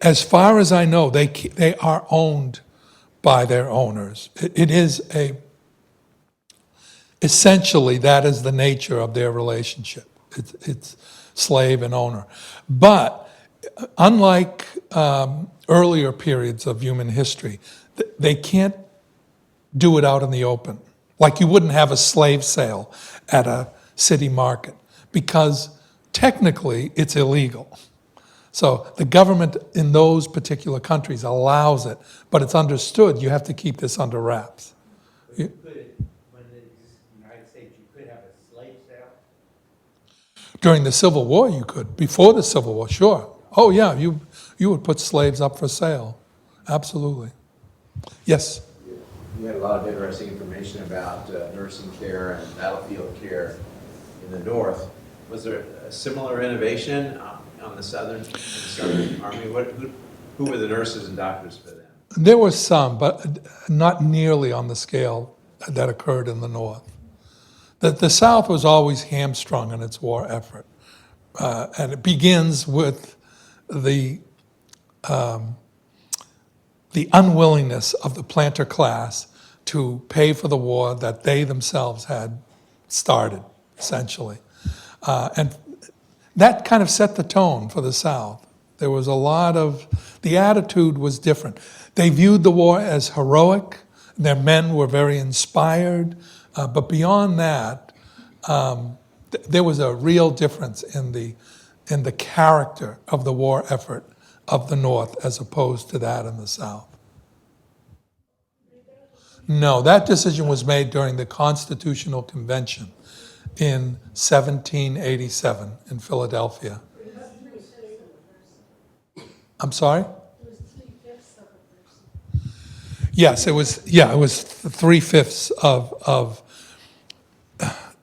As far as I know, they are owned by their owners. It is essentially, that is the nature of their relationship. It's slave and owner. But unlike earlier periods of human history, they can't do it out in the open. Like you wouldn't have a slave sale at a city market, because technically it's illegal. So the government in those particular countries allows it, but it's understood you have to keep this under wraps. You could, when it exists in the United States, you could have a slave sale. During the Civil War, you could. Before the Civil War, sure. Oh, yeah, you would put slaves up for sale. Absolutely. Yes? You had a lot of interesting information about nursing care and battlefield care in the north. Was there a similar innovation on the Southern Army? Who were the nurses and doctors for them? There were some, but not nearly on the scale that occurred in the north. The South was always hamstrung in its war effort. And it begins with the unwillingness of the planter class to pay for the war that they themselves had started, essentially. And that kind of set the tone for the South. There was a lot of, the attitude was different. They viewed the war as heroic. Their men were very inspired. But beyond that, there was a real difference in the character of the war effort of the North as opposed to that in the South. No, that decision was made during the Constitutional Convention in 1787 in Philadelphia. I'm sorry? Yes, it was 3/5 of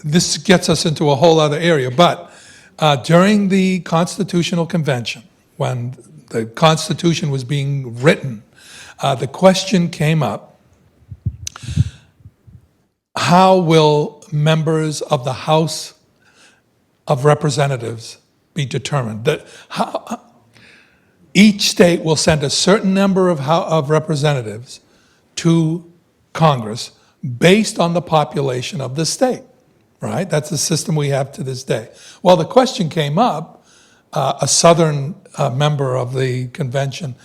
this gets us into a whole other area, but during the Constitutional Convention, when the Constitution was being written, the question came up, how will members of the House of Representatives be determined? Each state will send a certain number of representatives to Congress based on the population of the state, right? That's the system we have to this day. Well, the question came up, a Southern member of the convention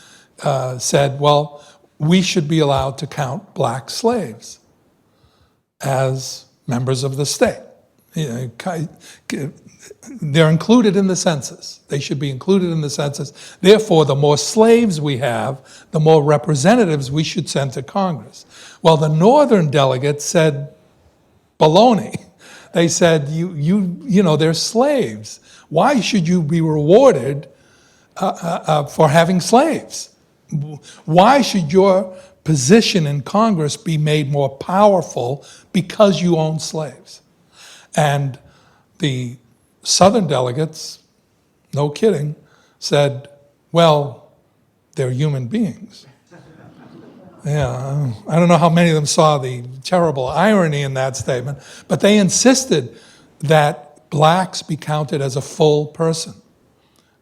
said, well, we should be allowed to count black slaves as members of the state. You know, they're included in the census. They should be included in the census. Therefore, the more slaves we have, the more representatives we should send to Congress. Well, the northern delegates said, baloney. They said, you know, they're slaves. Why should you be rewarded for having slaves? Why should your position in Congress be made more powerful because you own slaves? And the Southern delegates, no kidding, said, well, they're human beings. Yeah, I don't know how many of them saw the terrible irony in that statement, but they insisted that blacks be counted as a full person.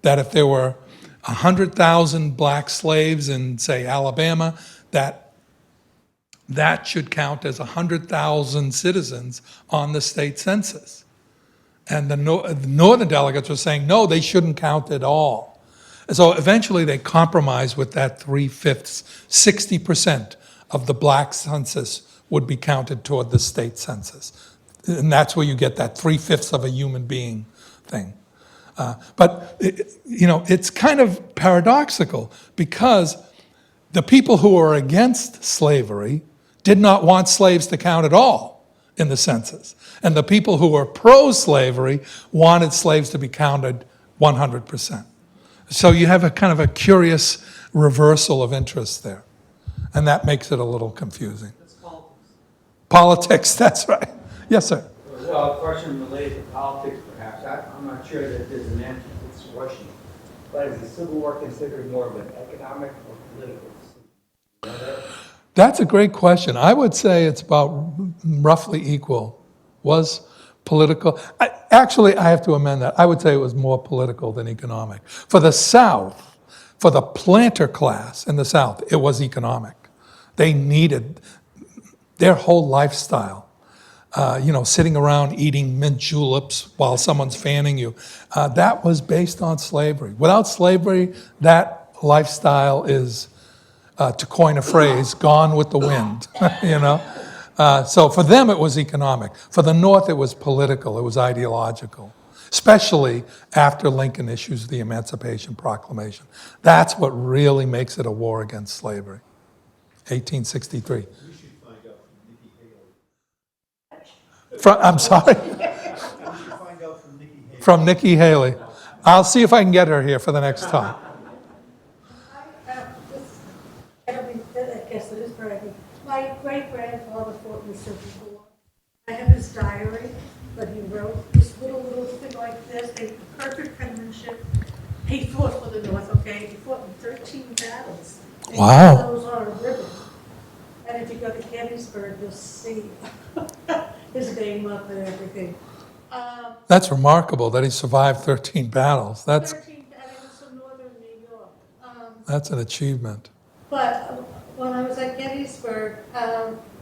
That if there were 100,000 black slaves in, say, Alabama, that should count as 100,000 citizens on the state census. And the northern delegates were saying, no, they shouldn't count at all. And so eventually they compromised with that 3/5, 60% of the black census would be counted toward the state census. And that's where you get that 3/5 of a human being thing. But it's kind of paradoxical, because the people who are against slavery did not want slaves to count at all. in the census. And the people who were pro-slavery wanted slaves to be counted 100%. So you have a kind of a curious reversal of interest there. And that makes it a little confusing. It's politics. Politics, that's right. Yes, sir. Well, a question related to politics, perhaps. I'm not sure that there's an answer to this question. But is the Civil War considered more of an economic or political decision? You know that? That's a great question. I would say it's about roughly equal. Was political. Actually, I have to amend that. I would say it was more political than economic. For the South, for the planter class in the South, it was economic. They needed their whole lifestyle. Sitting around eating mint juleps while someone's fanning you. That was based on slavery. Without slavery, that lifestyle is, to coin a phrase, gone with the wind, So for them, it was economic. For the North, it was political, it was ideological, especially after Lincoln issues the Emancipation Proclamation. That's what really makes it a war against slavery, 1863. We should find out from Nikki Haley. I'm sorry? We should find out from Nikki Haley. From Nikki Haley. I'll see if I can get her here for the next time. I guess it is bragging. My great-grandfather fought in the Civil War. I have his diary, but he wrote this little thing like this, a perfect penmanship. He fought for the North, okay? He fought in 13 battles. And Wow. those are a ribbon. And if you go to Gettysburg, you'll see his name up and everything. That's remarkable that he survived 13 battles. That's 13 battles from northern New York. That's an achievement. But when I was at Gettysburg,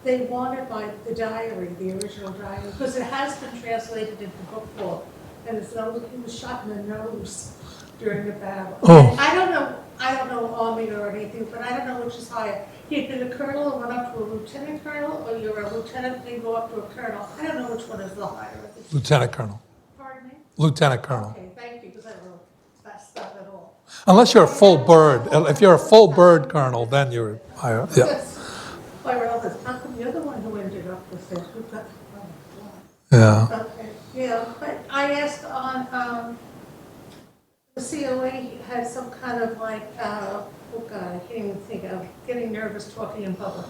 they wanted the diary, the original diary, because it has been translated into book form. And it's he was shot in the nose during the battle. Oh. And I don't know Army or anything, but I don't know which is higher. He had been a colonel and went up to a lieutenant colonel, or you're a lieutenant and go up to a colonel. I don't know which one is the higher. Lieutenant Colonel. Pardon me? Lieutenant Colonel. Okay, thank you, because I don't know that stuff at all. Unless you're a full bird. If you're a full bird colonel, then you're higher. Yeah. Yes. My relatives, how come you're the one who ended up with it? Who got, Yeah. okay, yeah, but I asked on, the COA had some kind of like, oh God, I can't even think of, getting nervous talking in public.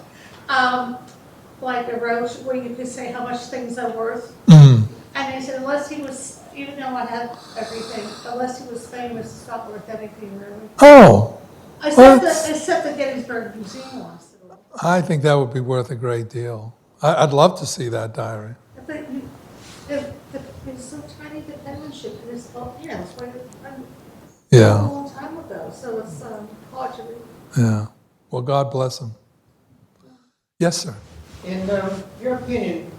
Like a roach where you could say how much things are worth. Mm. And he said, unless he was, even though I had everything, unless he was famous, it's not worth anything really. Oh, Except What? except the Gettysburg Museum wants it all. I think that would be worth a great deal. I'd love to see that diary. But it's so tiny, the penmanship, and it's, it's way a Yeah, long time ago, so it's hard to read. yeah. Well, God bless him. Yes, sir. In your opinion,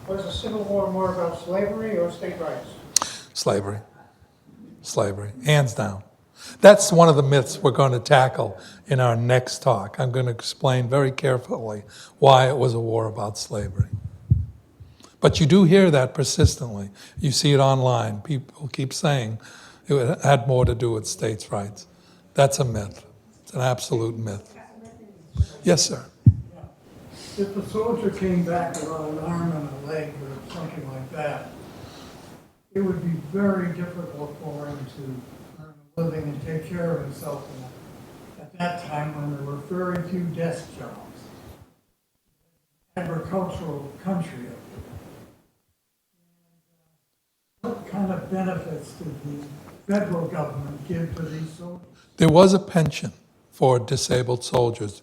was the Civil War more about slavery or state rights? Slavery. Slavery, hands down. That's one of the myths we're going to tackle in our next talk. I'm going to explain very carefully why it was a war about slavery. But you do hear that persistently. You see it online. People keep saying it had more to do with states' rights. That's a myth. It's an absolute myth. Yes, sir. If a soldier came back without an arm and a leg or something like that, it would be very difficult for him to earn a living and take care of himself at that time when there were very few desk jobs. Agricultural country. What kind of benefits did the federal government give to these soldiers? There was a pension for disabled soldiers.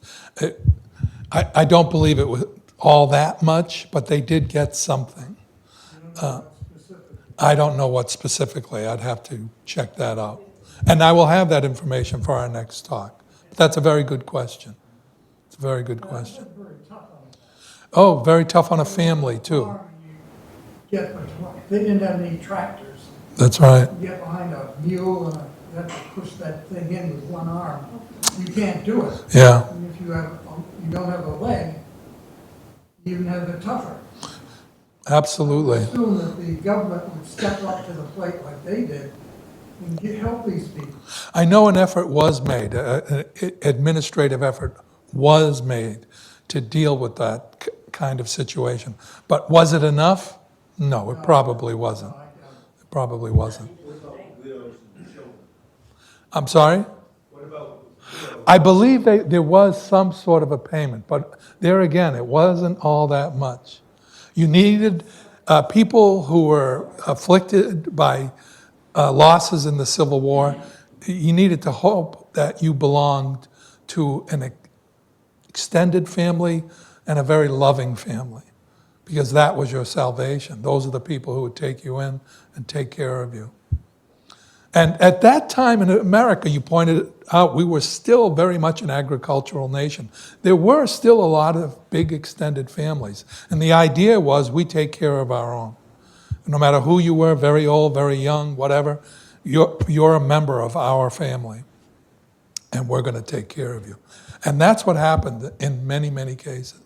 I don't believe it was all that much, but they did get something. I don't know what specifically. I'd have to check that out. And I will have that information for our next talk. But that's a very good question. It's a very good question. Oh, very tough on a family, too. They didn't have any tractors. That's right. You get behind a mule and you have to push that thing in with one arm. You can't do it. Yeah, And if you don't have a leg, you even have it tougher. absolutely. Assume that the government would step up to the plate like they did and help these people. I know an effort was made, an administrative effort was made to deal with that kind of situation. But was it enough? No, it probably wasn't. It probably wasn't. What about widows and children? I'm sorry? What about widows? I believe there was some sort of a payment, but there again, it wasn't all that much. You needed people who were afflicted by losses in the Civil War, you needed to hope that you belonged to an extended family and a very loving family, because that was your salvation. Those are the people who would take you in and take care of you. And at that time in America, you pointed out, we were still very much an agricultural nation. There were still a lot of big extended families. And the idea was we take care of our own. No matter who you were, very old, very young, whatever, you're a member of our family. And we're going to take care of you. And that's what happened in many, many cases.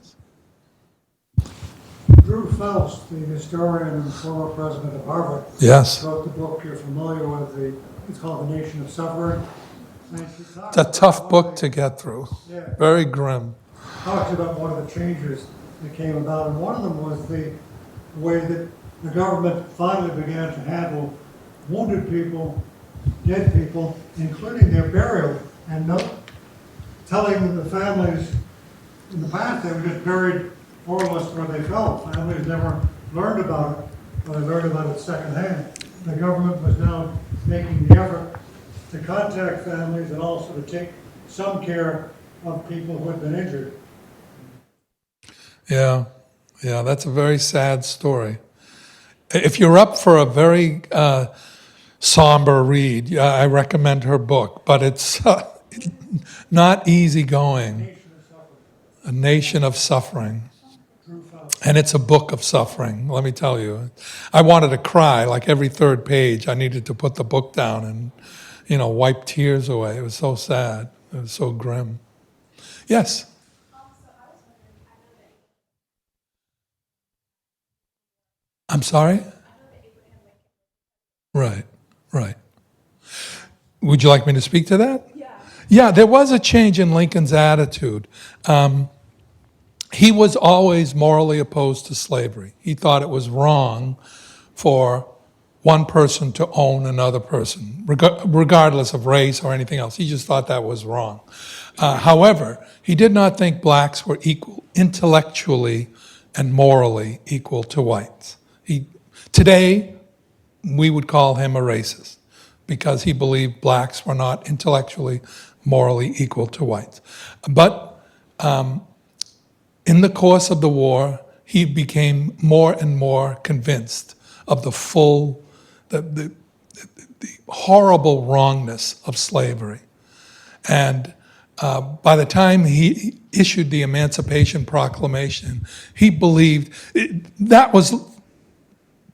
Drew Phelps, the historian and former president of Harvard, Yes. wrote the book you're familiar with, it's called The Nation of Suffering. And she talks It's a tough about book one to of get through. Yeah. Very grim. talks about one of the changes that came about, and one of them was the way that the government finally began to handle wounded people, dead people, including their burial, and telling the families in the past they were just buried more or less where they fell. Families never learned about it, but they learned about it secondhand. The government was now making the effort to contact families and also to take some care of people who had been injured. Yeah, that's a very sad story. If you're up for a very somber read, I recommend her book, but it's not easy going. A Nation of Suffering. And it's a book of suffering, let me tell you. I wanted to cry, like every third page. I needed to put the book down and, wipe tears away. It was so sad. It was so grim. Yes? I'm sorry? Right. Would you like me to speak to that? Yeah, there was a change in Lincoln's attitude. He was always morally opposed to slavery. He thought it was wrong for one person to own another person, regardless of race or anything else. He just thought that was wrong. However, he did not think blacks were equal, intellectually and morally equal to whites. Today, we would call him a racist because he believed blacks were not intellectually, morally equal to whites. But in the course of the war, he became more and more convinced of the horrible wrongness of slavery. And by the time he issued the Emancipation Proclamation, he believed that was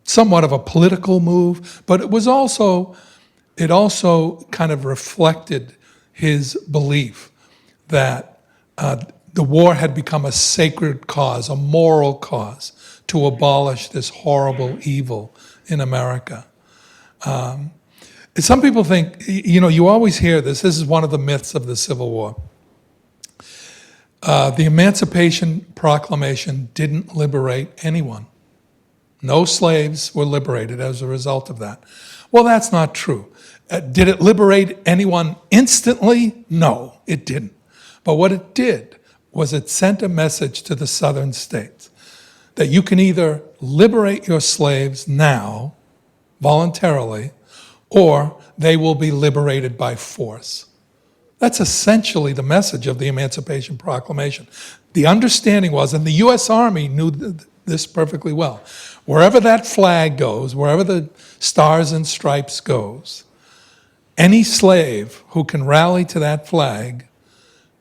somewhat of a political move, but it also kind of reflected his belief that the war had become a sacred cause, a moral cause, to abolish this horrible evil in America. Some people think, you always hear this is one of the myths of the Civil War. The Emancipation Proclamation didn't liberate anyone. No slaves were liberated as a result of that. Well, that's not true. Did it liberate anyone instantly? No, it didn't. But what it did was it sent a message to the southern states that you can either liberate your slaves now, voluntarily, or they will be liberated by force. That's essentially the message of the Emancipation Proclamation. The understanding was, and the U.S. Army knew this perfectly well, wherever that flag goes, wherever the stars and stripes goes, any slave who can rally to that flag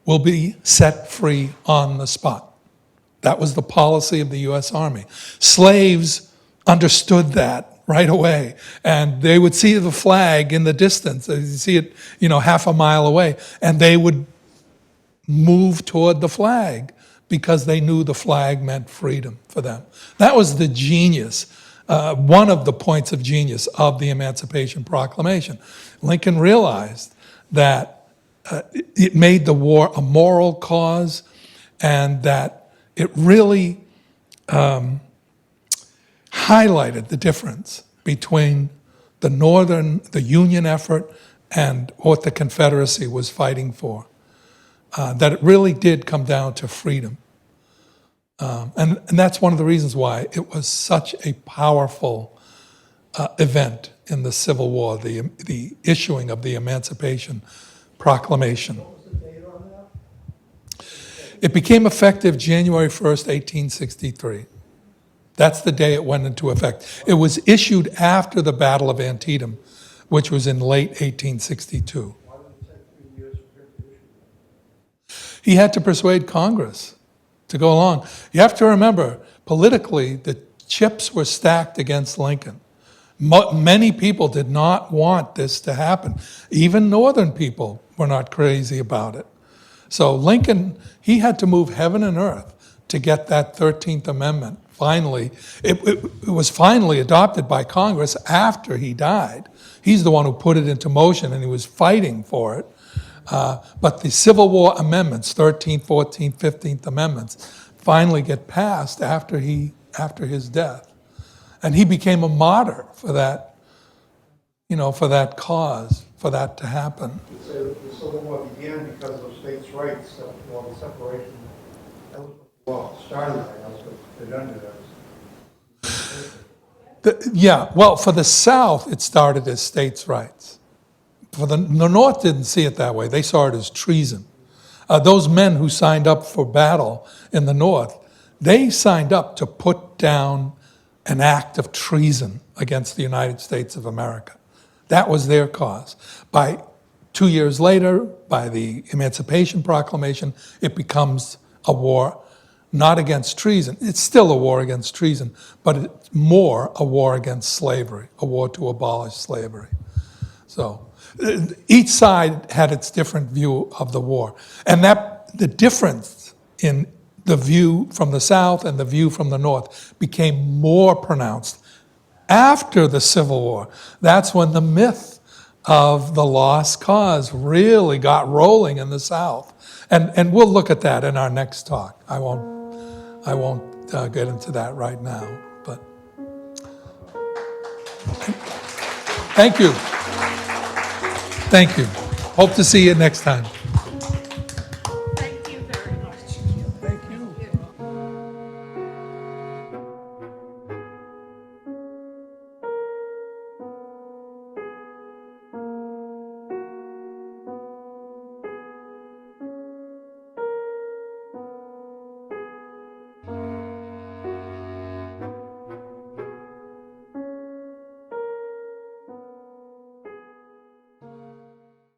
will be set free on the spot. That was the policy of the U.S. Army. Slaves understood that right away, and they would see the flag in the distance. They'd see it, half a mile away, and they would move toward the flag because they knew the flag meant freedom for them. That was the genius, one of the points of genius of the Emancipation Proclamation. Lincoln realized that it made the war a moral cause, and that it really highlighted the difference between the Union effort and what the Confederacy was fighting for. That it really did come down to freedom. And that's one of the reasons why it was such a powerful event in the Civil War, the issuing of the Emancipation Proclamation. What was the date on that? It became effective January 1st, 1863. That's the day it went into effect. It was issued after the Battle of Antietam, which was in late 1862. Why did it take 3 years for him to issue that? He had to persuade Congress to go along. You have to remember, politically, the chips were stacked against Lincoln. Many people did not want this to happen. Even Northern people were not crazy about it. So Lincoln, he had to move heaven and earth to get that 13th Amendment. Finally, it was finally adopted by Congress after he died. He's the one who put it into motion, and he was fighting for it. But the Civil War amendments, 13th, 14th, 15th Amendments, finally get passed after his death. And he became a martyr for that, for that cause, for that to happen. So the Civil War began because of states' rights, well, the separation. That was what the war started, that was what it ended as. Well, for the South, it started as states' rights. For the North didn't see it that way. They saw it as treason. Those men who signed up for battle in the North, they signed up to put down an act of treason against the United States of America. That was their cause. By 2 years later, by the Emancipation Proclamation, it becomes a war not against treason. It's still a war against treason, but it's more a war against slavery, a war to abolish slavery. So each side had its different view of the war. And the difference in the view from the South and the view from the North became more pronounced after the Civil War. That's when the myth of the lost cause really got rolling in the South. And we'll look at that in our next talk. I won't get into that right now, but thank you. Thank you. Hope to see you next time.